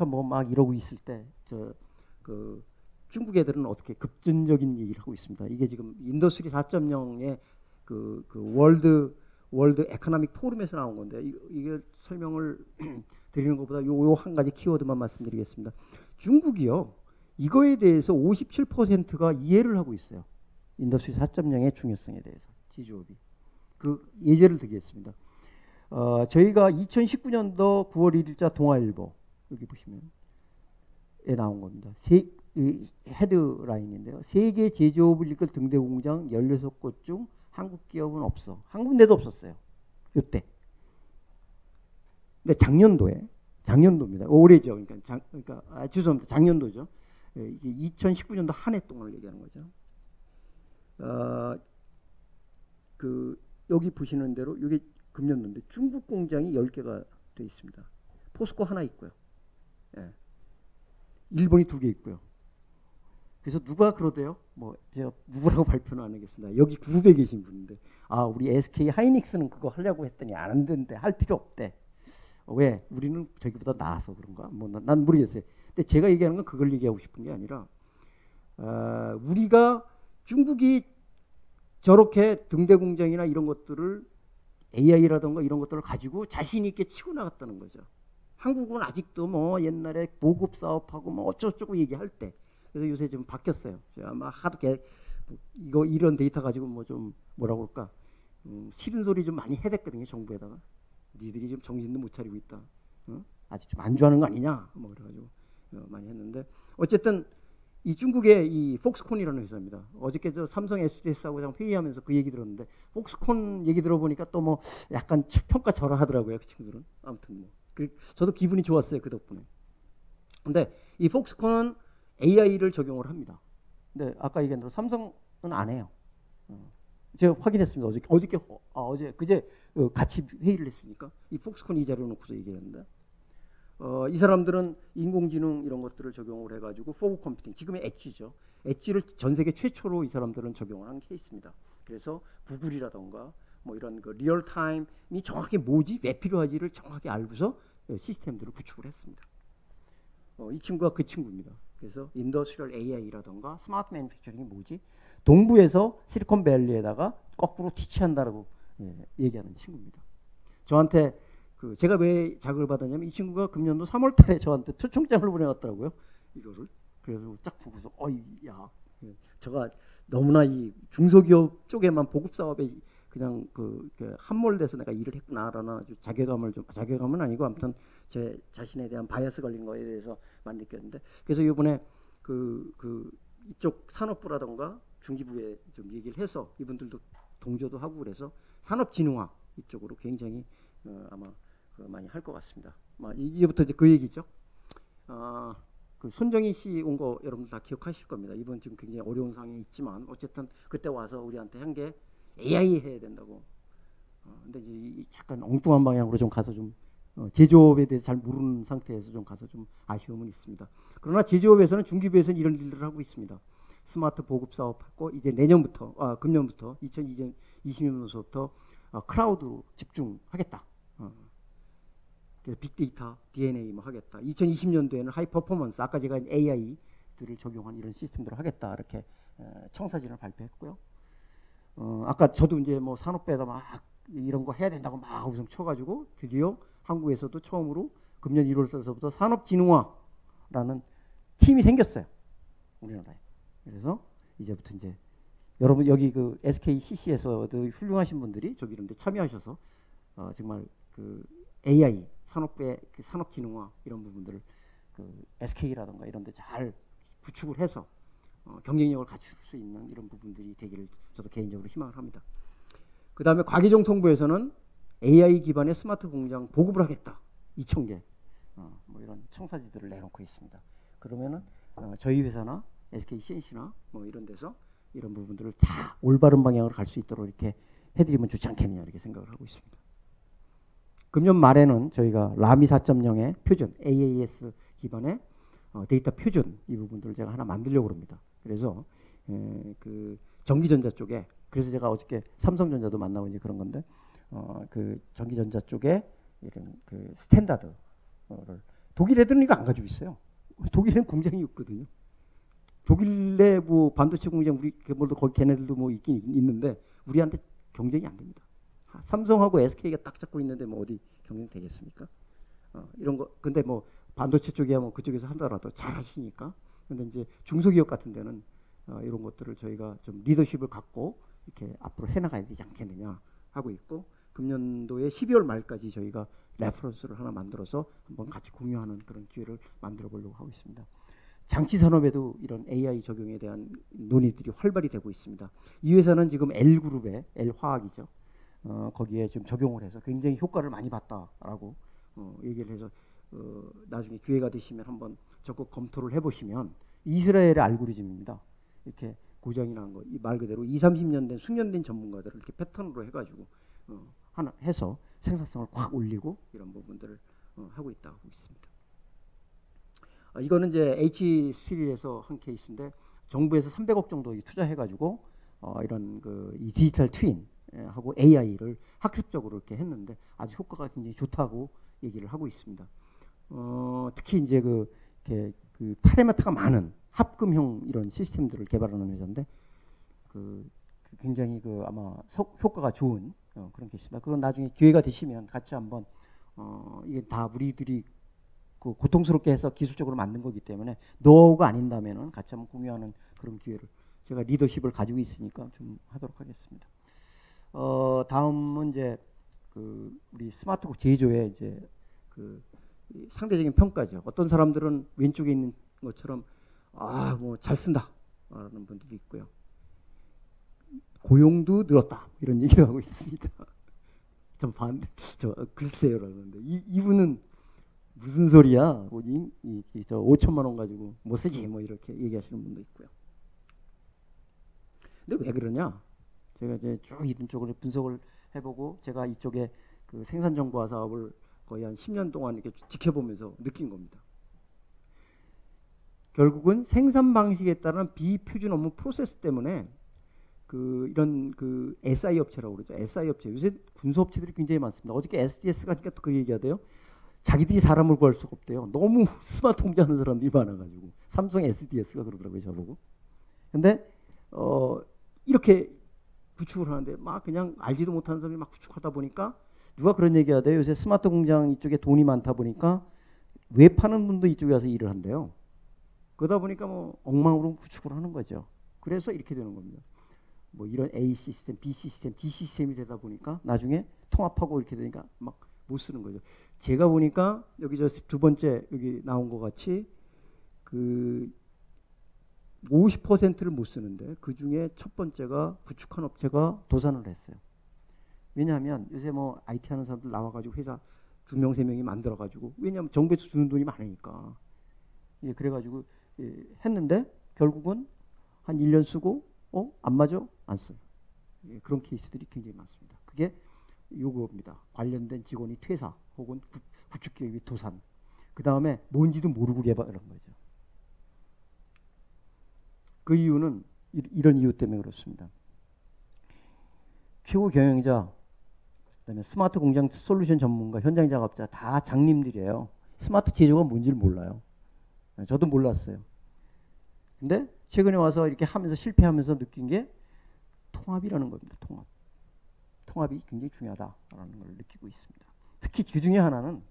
뭐 막 이러고 있을 때 중국 애들은 어떻게 급진적인 얘기를 하고 있습니다. 이게 지금 인더스트리 4.0의 월드 에코노믹 포럼에서 나온 건데 이게 설명을 드리는 것보다 요 한 가지 키워드만 말씀드리겠습니다. 중국이요. 이거에 대해서 57%가 이해를 하고 있어요. 인더스트리 4.0의 중요성에 대해서 제조업이. 예제를 드리겠습니다. 저희가 2019년도 9월 1일자 동아일보 여기 보시면 에 나온 겁니다. 헤드라인인데요. 세계 제조업을 이끌 등대 공장 16곳 중 한국 기업은 없어. 한 군데도 없었어요. 이때. 근데 작년도입니다. 올해죠. 그러니까 죄송합니다. 작년도죠. 이게 2019년도 한 해 동안을 얘기하는 거죠. 그 여기 보시는 대로 이게 금년도인데 중국 공장이 10개가 돼 있습니다. 포스코 하나 있고요. 예. 일본이 2개 있고요. 그래서 누가 그러대요? 뭐 제가 누구라고 발표는 안 하겠습니다. 여기 그룹에 계신 분인데 우리 SK 하이닉스는 그거 하려고 했더니 안 된대. 할 필요 없대. 왜? 우리는 저기보다 나아서 그런가? 뭐 난 모르겠어요. 근데 제가 얘기하는 건 그걸 얘기하고 싶은 게 아니라 우리가 중국이 저렇게 등대 공장이나 이런 것들을 AI라든가 이런 것들을 가지고 자신 있게 치고 나갔다는 거죠. 한국은 아직도 뭐 옛날에 보급 사업하고 뭐 어쩌고저쩌고 얘기할 때. 그래서 요새 좀 바뀌었어요. 아마 하도 이거 이런 데이터 가지고 뭐 좀 뭐라고 그럴까 싫은 소리 좀 많이 해댔거든요. 정부에다가 니들이 좀 정신도 못 차리고 있다. 아직 좀 안 좋아하는 거 아니냐 뭐 그래가지고 많이 했는데 어쨌든 이 중국의 이 폭스콘이라는 회사입니다. 어저께 저 삼성 SDS하고 회의하면서 그 얘기 들었는데 폭스콘 얘기 들어보니까 또 뭐 약간 평가 절하하더라고요. 그 친구들은. 아무튼 뭐 저도 기분이 좋았어요. 그 덕분에. 근데 이 폭스콘은 AI를 적용을 합니다. 근데 아까 얘기한 대로 삼성은 안 해요. 제가 확인했습니다. 어제 그제 같이 회의를 했으니까 이 폭스콘 이 자료 놓고서 얘기했는데 이 사람들은 인공지능 이런 것들을 적용을 해가지고 포그 컴퓨팅 지금의 엣지죠. 엣지를 전 세계 최초로 이 사람들은 적용을 한 케이스입니다. 그래서 구글이라던가 뭐 이런 그 리얼타임이 정확히 뭐지 왜 필요하지를 정확히 알고서 시스템들을 구축을 했습니다. 이 친구가 그 친구입니다. 그래서 인더스트리얼 AI라던가 스마트 매니팩처링이 뭐지? 동부에서 실리콘밸리에다가 거꾸로 티치한다라고 얘기하는 친구입니다. 저한테 제가 왜 자극을 받았냐면 이 친구가 금년도 3월달에 저한테 초청장을 보내왔더라고요. 이거를. 그래서 딱 보고서 야, 제가 너무나 이 중소기업 쪽에만 보급 사업에 그냥 함몰돼서 내가 일을 했구나라는 아주 자괴감은 아니고 아무튼 제 자신에 대한 바이어스 걸린 거에 대해서 많이 느꼈는데 그래서 이번에 이쪽 산업부라던가 중기부에 좀 얘기를 해서 이분들도 동조도 하고 그래서 산업진흥화 이쪽으로 굉장히 아마 많이 할 것 같습니다. 이제부터 이제 그 얘기죠. 그 손정희 씨 온 거 여러분들 다 기억하실 겁니다. 이번 지금 굉장히 어려운 상황이 있지만 어쨌든 그때 와서 우리한테 한 게 AI 해야 된다고. 근데 이제 잠깐 엉뚱한 방향으로 좀 가서 좀 제조업에 대해서 잘 모르는 상태에서 좀 가서 좀 아쉬움은 있습니다. 그러나 제조업에서는 중기부에서는 이런 일들을 하고 있습니다. 스마트 보급 사업하고 이제 금년부터 2020년부터 클라우드로 집중하겠다. 빅데이터, DNA 뭐 하겠다. 2020년도에는 하이 퍼포먼스, 아까 제가 AI들을 적용한 이런 시스템들을 하겠다. 이렇게 청사진을 발표했고요. 아까 저도 이제 뭐 산업부에다 막 이런 거 해야 된다고 막 우선 쳐가지고 드디어 한국에서도 처음으로 금년 1월서부터 산업진흥화라는 팀이 생겼어요. 우리나라에. 그래서 이제부터 이제 여러분 여기 그 SKCC에서도 훌륭하신 분들이 저기 이런 데 참여하셔서 정말 그 AI 산업부의 그 산업진흥화 이런 부분들을 그 SK라든가 이런 데 잘 구축을 해서 경쟁력을 갖출 수 있는 이런 부분들이 되기를 저도 개인적으로 희망을 합니다. 그 다음에 과기정통부에서는 AI 기반의 스마트 공장 보급을 하겠다. 2,000개. 뭐 이런 청사지들을 내놓고 있습니다. 그러면은 저희 회사나 SK CNC나 뭐 이런 데서 이런 부분들을 다 올바른 방향으로 갈 수 있도록 이렇게 해드리면 좋지 않겠느냐 이렇게 생각을 하고 있습니다. 금년 말에는 저희가 라미 4.0의 표준 AAS 기반의 데이터 표준 이 부분들을 제가 하나 만들려고 합니다. 그래서 그 전기전자 쪽에 그래서 제가 어저께 삼성전자도 만나고 이제 그런 건데 그 전기전자 쪽에 이런 그 스탠다드를 독일 애들은 이거 안 가지고 있어요. 독일에는 공장이 없거든요. 독일의 뭐 반도체 공장 우리 거기 걔네들도 뭐 있긴 있는데 우리한테 경쟁이 안 됩니다. 삼성하고 SK가 딱 잡고 있는데 뭐 어디 경쟁 되겠습니까? 이런 거 근데 뭐 반도체 쪽이야 뭐 그쪽에서 한다라도 잘 하시니까 근데 이제 중소기업 같은 데는 이런 것들을 저희가 좀 리더십을 갖고 이렇게 앞으로 해나가야 되지 않겠느냐 하고 있고 금년도에 12월 말까지 저희가 레퍼런스를 하나 만들어서 한번 같이 공유하는 그런 기회를 만들어 보려고 하고 있습니다. 장치 산업에도 이런 AI 적용에 대한 논의들이 활발히 되고 있습니다. 이 회사는 지금 L그룹의 L화학이죠. 거기에 좀 적용을 해서 굉장히 효과를 많이 봤다라고 얘기를 해서 나중에 기회가 되시면 한번 적극 검토를 해보시면 이스라엘의 알고리즘입니다. 이렇게 고장이 난 거, 이 말 그대로 2, 30년 된 숙련된 전문가들을 이렇게 패턴으로 해가지고 하나 해서 생산성을 확 올리고 이런 부분들을 하고 있다고 있습니다. 이거는 이제 H3에서 한 케이스인데 정부에서 300억 정도 투자해가지고 이런 이 디지털 트윈 하고 AI를 학습적으로 이렇게 했는데 아주 효과가 굉장히 좋다고 얘기를 하고 있습니다. 특히 이제 그 파라미터가 많은 합금형 이런 시스템들을 개발하는 회사인데 굉장히 아마 효과가 좋은 그런 게 있습니다. 그건 나중에 기회가 되시면 같이 한번 이게 다 우리들이 고통스럽게 해서 기술적으로 만든 거기 때문에 노하우가 아닌다면은 같이 한번 공유하는 그런 기회를 제가 리더십을 가지고 있으니까 좀 하도록 하겠습니다. 다음은 이제 우리 스마트국 제조의 이제 상대적인 평가죠. 어떤 사람들은 왼쪽에 있는 것처럼 뭐 잘 쓴다 라는 분들도 있고요. 고용도 늘었다 이런 얘기도 하고 있습니다. 좀 반대, 글쎄요라는데 이분은 무슨 소리야? 저 5천만 원 가지고 못 쓰지 뭐 이렇게 얘기하시는 분도 있고요. 근데 왜 그러냐? 제가 이제 쭉 이런 쪽으로 분석을 해보고 제가 이쪽에 생산 정보화 사업을 거의 한 10년 동안 이렇게 지켜보면서 느낀 겁니다. 결국은 생산 방식에 따른 비표준 업무 프로세스 때문에 이런 SI 업체라고 그러죠. SI 업체. 요새 군소 업체들이 굉장히 많습니다. 어저께 SDS가 하니까 또 그 얘기하대요. 자기들이 사람을 구할 수가 없대요. 너무 스마트 공장하는 사람들이 많아가지고. 삼성 SDS가 그러더라고요, 저보고. 근데 이렇게 구축을 하는데 막 그냥 알지도 못하는 사람이 막 구축하다 보니까 누가 그런 얘기하대요. 요새 스마트 공장 이쪽에 돈이 많다 보니까 웹 파는 분도 이쪽에 와서 일을 한대요. 그러다 보니까 뭐 엉망으로 구축을 하는 거죠. 그래서 이렇게 되는 겁니다. 뭐 이런 A 시스템, B 시스템, D 시스템이 되다 보니까 나중에 통합하고 이렇게 되니까 막 못 쓰는 거죠. 제가 보니까 여기 저 두 번째 여기 나온 것 같이 50%를 못 쓰는데 그 중에 첫 번째가 구축한 업체가 도산을 했어요. 왜냐하면 요새 뭐 IT 하는 사람들 나와가지고 회사 2명, 3명이 만들어가지고 왜냐하면 정부에서 주는 돈이 많으니까 그래가지고 했는데 결국은 한 1년 쓰고 안 맞아? 안 써요. 그런 케이스들이 굉장히 많습니다. 그게 요거입니다. 관련된 직원이 퇴사 혹은 구축기업이 도산. 그 다음에 뭔지도 모르고 개발한 거죠. 그 이유는 이런 이유 때문에 그렇습니다. 최고 경영자, 그다음에 스마트 공장 솔루션 전문가, 현장 작업자 다 장님들이에요. 스마트 제조가 뭔지를 몰라요. 저도 몰랐어요. 근데 최근에 와서 이렇게 하면서 실패하면서 느낀 게 통합이라는 겁니다. 통합이 굉장히 중요하다라는 걸 느끼고 있습니다. 특히 그 중에 하나는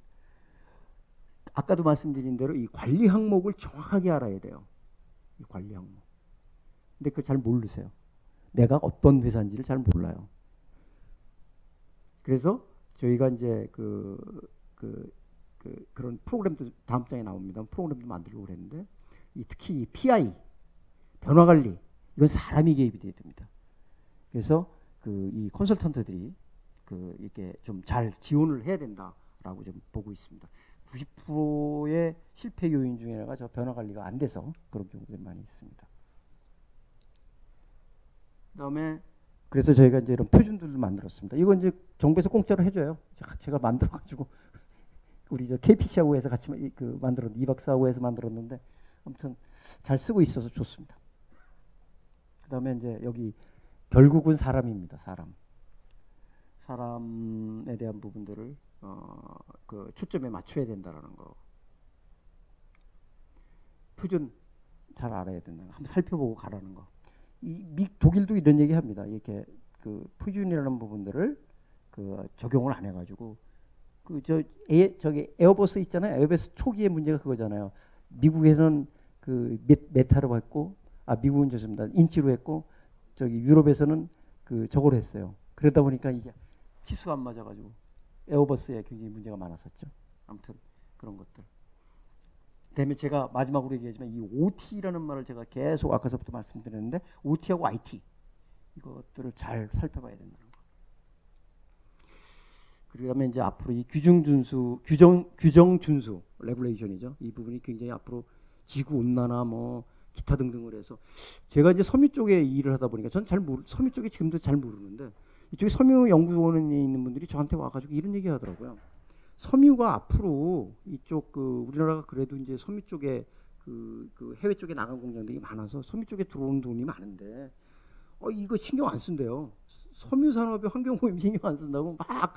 아까도 말씀드린 대로 이 관리 항목을 정확하게 알아야 돼요. 이 관리 항목. 근데 그걸 잘 모르세요. 내가 어떤 회사인지를 잘 몰라요. 그래서 저희가 이제 그런 프로그램도 다음 장에 나옵니다. 프로그램도 만들려고 그랬는데 특히 이 PI 변화 관리 이건 사람이 개입이 돼야 됩니다. 그래서 이 컨설턴트들이 이렇게 좀 잘 지원을 해야 된다라고 좀 보고 있습니다. 90%의 실패 요인 중에 하나가 저 변화 관리가 안 돼서 그런 경우들이 많이 있습니다. 그다음에 그래서 저희가 이제 이런 표준들을 만들었습니다. 이건 이제 정부에서 공짜로 해줘요. 제가 만들어가지고 우리 저 KPC하고 해서 같이 만들었는데 2박 4호 해서 만들었는데 아무튼 잘 쓰고 있어서 좋습니다. 그다음에 이제 여기 결국은 사람입니다. 사람에 대한 부분들을 초점에 맞춰야 된다라는 거. 표준 잘 알아야 된다. 한번 살펴보고 가라는 거. 독일도 이런 얘기합니다. 이렇게 표준이라는 부분들을 적용을 안 해가지고 저기 에어버스 있잖아요. 에어버스 초기의 문제가 그거잖아요. 미국에서는 메타로 했고, 미국은 좋습니다. 인치로 했고, 저기 유럽에서는 저걸 했어요. 그러다 보니까 이게 치수가 안 맞아가지고 에어버스에 굉장히 문제가 많았었죠. 아무튼 그런 것들. 그다음에 제가 마지막으로 얘기하지만 이 OT라는 말을 제가 계속 아까서부터 말씀드렸는데 OT하고 IT 이것들을 잘 살펴봐야 된다는 거. 그다음에 이제 앞으로 이 규정 준수 레귤레이션이죠. 이 부분이 굉장히 앞으로 지구 온난화 뭐 기타 등등을 해서 제가 이제 섬유 쪽에 일을 하다 보니까 전 섬유 쪽에 지금도 잘 모르는데 이쪽에 섬유 연구원에 있는 분들이 저한테 와가지고 이런 얘기 하더라고요. 섬유가 앞으로 이쪽 그 우리나라가 그래도 이제 섬유 쪽에 그 해외 쪽에 나간 공장들이 많아서 섬유 쪽에 들어오는 돈이 많은데 이거 신경 안 쓴대요. 섬유 산업에 환경오염 신경 안 쓴다고 막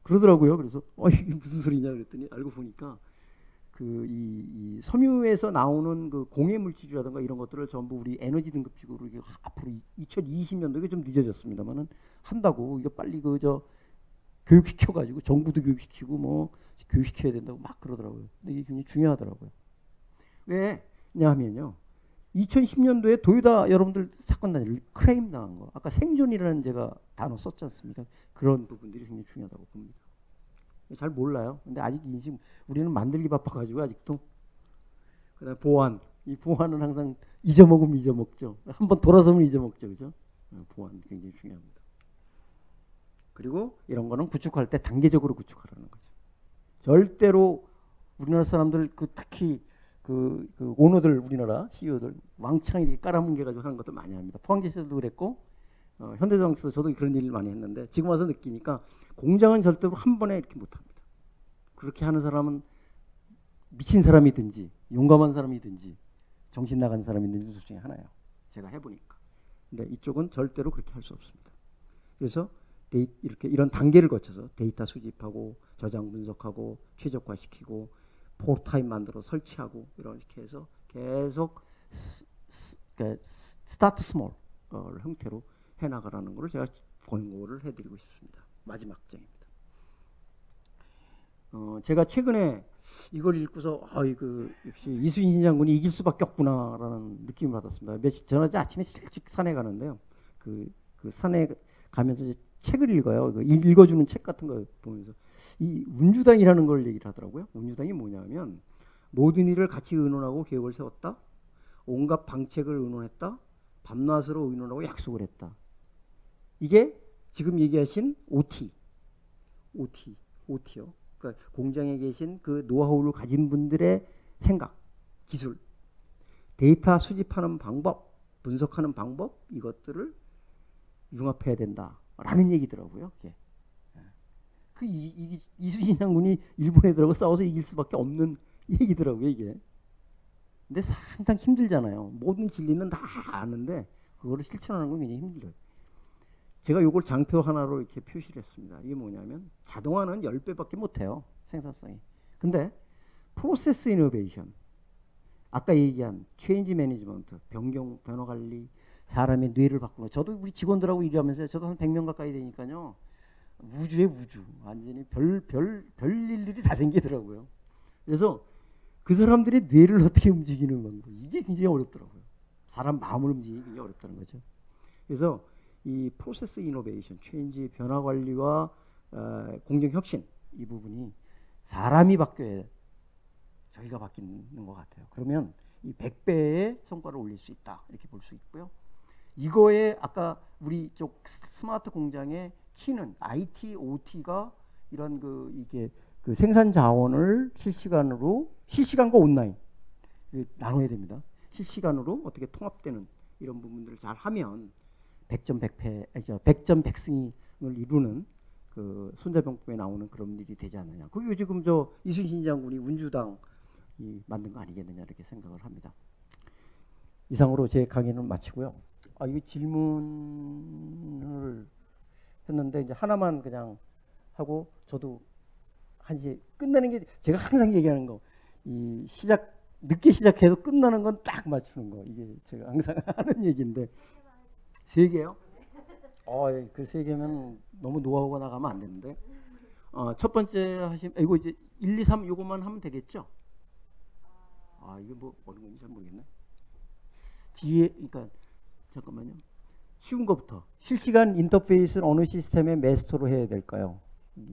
그러더라고요. 그래서 이게 무슨 소리냐 그랬더니 알고 보니까 이 섬유에서 나오는 그 공해 물질이라든가 이런 것들을 전부 우리 에너지 등급식으로 이게 앞으로 2020년도 이게 좀 늦어졌습니다만은 한다고 이거 빨리 교육시켜가지고 정부도 교육시키고 뭐 교육시켜야 된다고 막 그러더라고요. 근데 이게 굉장히 중요하더라고요. 왜냐하면요. 2010년도에 도요타 여러분들 사건 당일 크레임 당한 거. 아까 생존이라는 제가 단어 썼지 않습니까? 그런 부분들이 굉장히 중요하다고 봅니다. 잘 몰라요. 근데 아직 인식 우리는 만들기 바빠가지고 아직도. 그다음 보안. 이 보안은 항상 잊어먹으면 잊어먹죠. 한번 돌아서면 잊어먹죠, 그죠? 보안 굉장히 중요합니다. 그리고 이런 거는 구축할 때 단계적으로 구축하라는 거죠. 절대로 우리나라 사람들 특히 그 오너들 우리나라 CEO들 왕창 이렇게 깔아뭉개가지고 하는 것도 많이 합니다. 포항제시도 그랬고 현대자동차도 저도 그런 일을 많이 했는데 지금 와서 느끼니까 공장은 절대로 한 번에 이렇게 못합니다. 그렇게 하는 사람은 미친 사람이든지 용감한 사람이든지 정신 나간 사람이든지 둘 중에 하나예요. 제가 해보니까. 근데 이쪽은 절대로 그렇게 할 수 없습니다. 그래서 이렇게 이런 단계를 거쳐서 데이터 수집하고 저장 분석하고 최적화시키고 포타입 만들어 설치하고 이렇게 해서 계속 스타트 스몰 형태로 해나가라는 것을 제가 권고를 해드리고 싶습니다. 마지막 장입니다. 제가 최근에 이걸 읽고서 역시 이순신 장군이 이길 수밖에 없구나라는 느낌을 받았습니다. 저는 아침에 일찍 산에 가는데요. 그 산에 가면서 이제 책을 읽어요. 읽어주는 책 같은 거 보면서 이 운주당이라는 걸 얘기를 하더라고요. 운주당이 뭐냐면 모든 일을 같이 의논하고 계획을 세웠다. 온갖 방책을 의논했다. 밤낮으로 의논하고 약속을 했다. 이게 지금 얘기하신 OT요. 그러니까 공장에 계신 그 노하우를 가진 분들의 생각, 기술, 데이터 수집하는 방법, 분석하는 방법 이것들을 융합해야 된다라는 얘기더라고요. 이순신 장군이 일본 애들하고 싸워서 이길 수밖에 없는 얘기더라고요, 이게. 근데 상당히 힘들잖아요. 모든 진리는 다 아는데 그거를 실천하는 건 굉장히 힘들어요. 제가 이걸 장표 하나로 이렇게 표시를 했습니다. 이게 뭐냐면 자동화는 10배밖에 못해요. 생산성이. 근데 프로세스 이노베이션, 아까 얘기한 체인지 매니지먼트, 변화 관리, 사람의 뇌를 바꾸는. 저도 우리 직원들하고 일하면서 저도 한 100명 가까이 되니까요. 우주에 우주. 완전히 별 일들이 다 생기더라고요. 그래서 그 사람들의 뇌를 어떻게 움직이는 방법. 이게 굉장히 어렵더라고요. 사람 마음을 움직이기 굉장히 어렵다는 거죠. 그래서 이 프로세스 이노베이션, 체인지, 변화 관리와 공정 혁신 이 부분이 사람이 바뀌어야 저희가 바뀌는 것 같아요. 그러면 이 100배의 성과를 올릴 수 있다. 이렇게 볼 수 있고요. 이거에 아까 우리 쪽 스마트 공장의 키는 IT, OT가 이런 이게 생산 자원을 실시간과 온라인 나눠야 됩니다. 실시간으로 어떻게 통합되는 이런 부분들을 잘 하면 100점 100승을 이루는 그 손자병법에 나오는 그런 일이 되지 않느냐. 그게 지금 이순신 장군이 운주당 만든 거 아니겠느냐 이렇게 생각을 합니다. 이상으로 제 강의는 마치고요. 이거 질문을 했는데 이제 하나만 그냥 하고 저도 1시에 끝나는 게 제가 항상 얘기하는 거. 늦게 시작해서 끝나는 건 딱 맞추는 거. 이게 제가 항상 하는 얘기인데. 3개요? 그 3개면 너무 노하우가 나가면 안 되는데. 첫 번째 이거 이제 1, 2, 3 요것만 하면 되겠죠? 이게 뭐 어느 건지 잘 모르겠네. 그러니까 잠깐만요. 쉬운 것부터. 실시간 인터페이스는 어느 시스템의 마스터로 해야 될까요?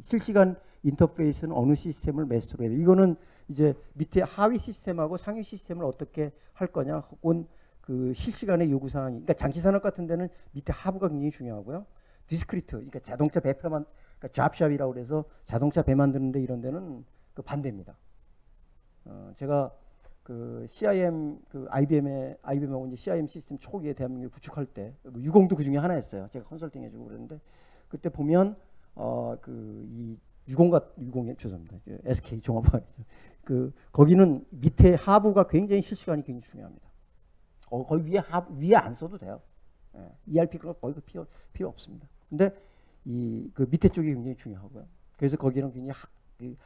실시간 인터페이스는 어느 시스템을 마스터로 해야 돼요? 이거는 이제 밑에 하위 시스템하고 상위 시스템을 어떻게 할 거냐 혹은 그 실시간의 요구사항이, 그러니까 장치산업 같은 데는 밑에 하부가 굉장히 중요하고요. 디스크리트, 그러니까 자동차 배표만, 그러니까 잡샵이라고 그래서 자동차 배 만드는데 이런 데는 그 반대입니다. 제가 그 CIM 그 IBM하고 이제 CIM 시스템 초기에 대한민국에 구축할 때 유공도 그 중에 하나였어요. 제가 컨설팅 해주고 그랬는데 그때 보면 그 이 유공이 죄송합니다. SK 종합화학이죠. 그 거기는 밑에 하부가 굉장히 실시간이 굉장히 중요합니다. 거기 위에 안 써도 돼요. 예, ERP가 거의 필요 없습니다. 근데 이 그 밑에 쪽이 굉장히 중요하고요. 그래서 거기는 굉장히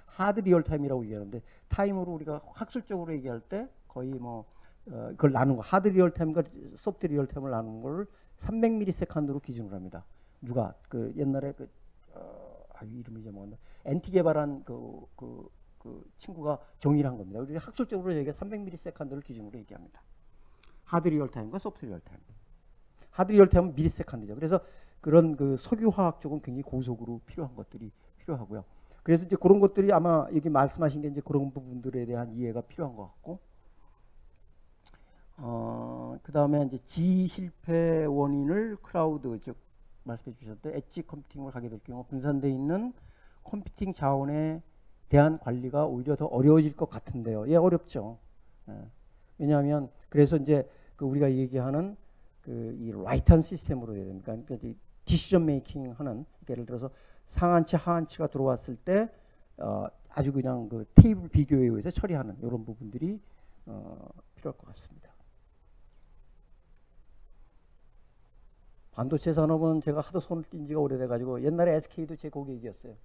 하드 리얼타임이라고 얘기하는데 타임으로 우리가 학술적으로 얘기할 때 거의 뭐 그걸 나눈 거 하드 리얼타임과 소프트 리얼타임을 나누는 걸 300ms로 기준으로 합니다. 누가 그 옛날에 이름이 잊어먹었네. NT 개발한 그 친구가 정의를 한 겁니다. 우리 학술적으로 얘기해 300ms를 기준으로 얘기합니다. 하드 리얼타임과 소프트 리얼타임. 하드 리얼타임은 미리세컨드죠. 그래서 그런 그 석유화학 쪽은 굉장히 고속으로 필요한 것들이 필요하고요. 그래서 이제 그런 것들이 아마 여기 말씀하신 게 이제 그런 부분들에 대한 이해가 필요한 것 같고, 그 다음에 이제 지 실패 원인을 클라우드 즉 말씀해 주셨던 엣지 컴퓨팅을 하게 될 경우 분산되어 있는 컴퓨팅 자원에 대한 관리가 오히려 더 어려워질 것 같은데요. 예, 어렵죠. 예. 왜냐하면 그래서 이제 그 우리가 얘기하는 그 이 라이트한 시스템으로 해야 됩니까? 그러니까 디시전 메이킹 하는 예를 들어서 상한치 하한치가 들어왔을 때 아주 그냥 그 테이블 비교에 의해서 처리하는 이런 부분들이 필요할 것 같습니다. 반도체 산업은 제가 하도 손을 띈 지가 오래돼 가지고 옛날에 SK도 제 고객이었어요.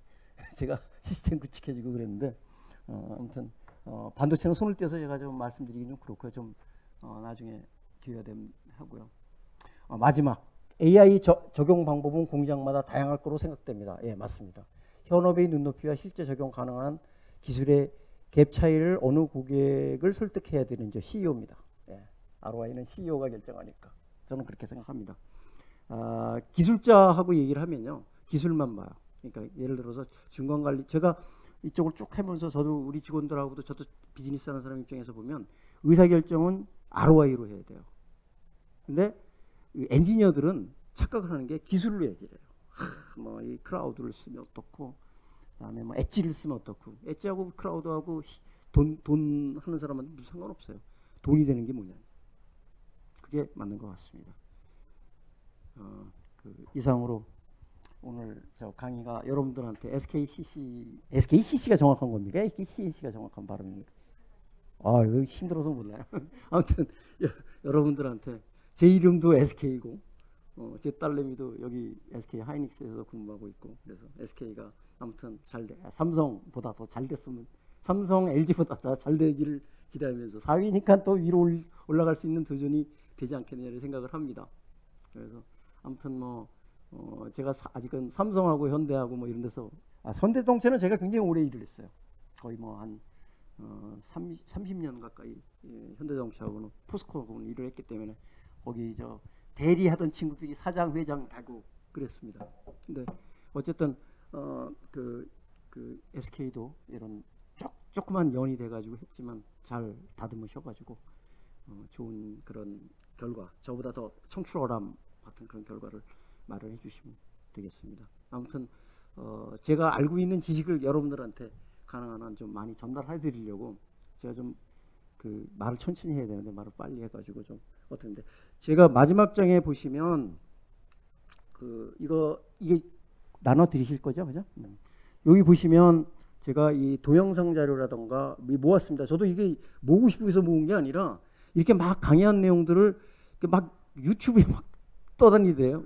제가 시스템 구축해주고 그랬는데 아무튼 반도체는 손을 떼서 제가 좀 말씀드리긴 좀 그렇고요. 좀 나중에 기회가 되면 하고요. 마지막 AI 적용 방법은 공장마다 다양할 거로 생각됩니다. 예, 맞습니다. 현업의 눈높이와 실제 적용 가능한 기술의 갭 차이를 어느 고객을 설득해야 되는 CEO입니다. 예, ROI는 CEO가 결정하니까 저는 그렇게 생각합니다. 기술자하고 얘기를 하면요, 기술만 봐요. 그러니까 예를 들어서 중간관리, 제가 이쪽을 쭉 해보면서 저도 우리 직원들하고도 저도 비즈니스 하는 사람 입장에서 보면 의사결정은 ROI로 해야 돼요. 근데 엔지니어들은 착각을 하는 게 기술로 얘기를 해요. 뭐 이 클라우드를 쓰면 어떻고, 그다음에 뭐 엣지를 쓰면 어떻고. 엣지하고 클라우드하고 돈 하는 사람은 무슨 상관없어요. 돈이 되는 게 뭐냐. 그게 맞는 것 같습니다. 그 이상으로 오늘 저 강의가 여러분들한테 SKCC가 정확한 겁니까? SKCC가 정확한 발음입니까? 이거 힘들어서 몰라요. 아무튼 여러분들한테 제 이름도 SK고 제 딸내미도 여기 SK 하이닉스에서 근무하고 있고, 그래서 SK가 아무튼 삼성보다 더 잘 됐으면, 삼성 LG보다 더 잘 되기를 기대하면서 4위니까 또 위로 올라갈 수 있는 도전이 되지 않겠느냐를 생각을 합니다. 그래서 아무튼 뭐 제가 아직은 삼성하고 현대하고 뭐 이런 데서 현대동체는 제가 굉장히 오래 일을 했어요. 거의 뭐 한 30년 가까이 현대자동차하고는 포스코하고는 일을 했기 때문에 거기 저 대리하던 친구들이 사장 회장 되고 그랬습니다. 근데 어쨌든 그 SK도 이런 조그만 연이 돼가지고 했지만 잘 다듬으셔가지고 좋은 그런 결과, 저보다 더 청출어람 같은 그런 결과를 말을 해주시면 되겠습니다. 아무튼 제가 알고 있는 지식을 여러분들한테 가능한 한 좀 많이 전달해 드리려고 제가 좀 그 말을 천천히 해야 되는데 말을 빨리 해가지고 좀 어떤데, 제가 마지막 장에 보시면 이게 나눠 드리실 거죠, 그죠? 여기 보시면 제가 이 동영상 자료라던가 모았습니다. 저도 이게 모으고 싶고 해서 모은 게 아니라 이렇게 막 강의한 내용들을 막 유튜브에 막 떠다니대요.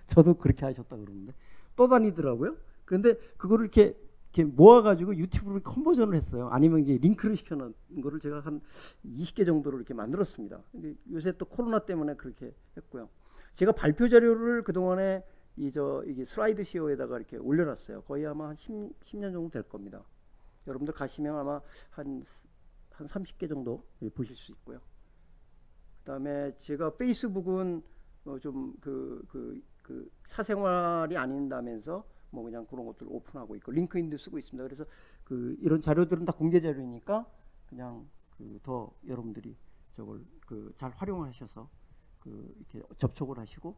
저도 그렇게 하셨다 그러는데 떠다니더라고요. 그런데 그거를 이렇게 모아가지고 유튜브로 컨버전을 했어요. 아니면 이제 링크를 시켜놓은 거를 제가 한 20개 정도로 이렇게 만들었습니다. 근데 요새 또 코로나 때문에 그렇게 했고요. 제가 발표 자료를 그동안에 이게 슬라이드 시어에다가 이렇게 올려놨어요. 거의 아마 한 10년 정도 될 겁니다. 여러분들 가시면 아마 한 30개 정도 보실 수 있고요. 그다음에 제가 페이스북은 좀 사생활이 아닌다면서 뭐 그냥 그런 것들을 오픈하고 있고, 링크인도 쓰고 있습니다. 그래서 이런 자료들은 다 공개 자료니까 그냥 더 여러분들이 저걸 잘 활용하셔서 이렇게 접촉을 하시고,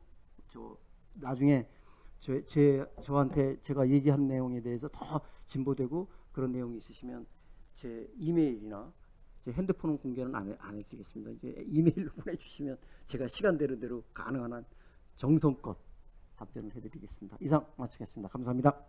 나중에 저한테 제가 얘기한 내용에 대해서 더 진보되고 그런 내용이 있으시면 제 이메일이나 제 핸드폰 공개는 안 해드리겠습니다. 이제 이메일로 보내주시면 제가 시간 되는 대로 가능한 한 정성껏 답변을 해드리겠습니다. 이상 마치겠습니다. 감사합니다.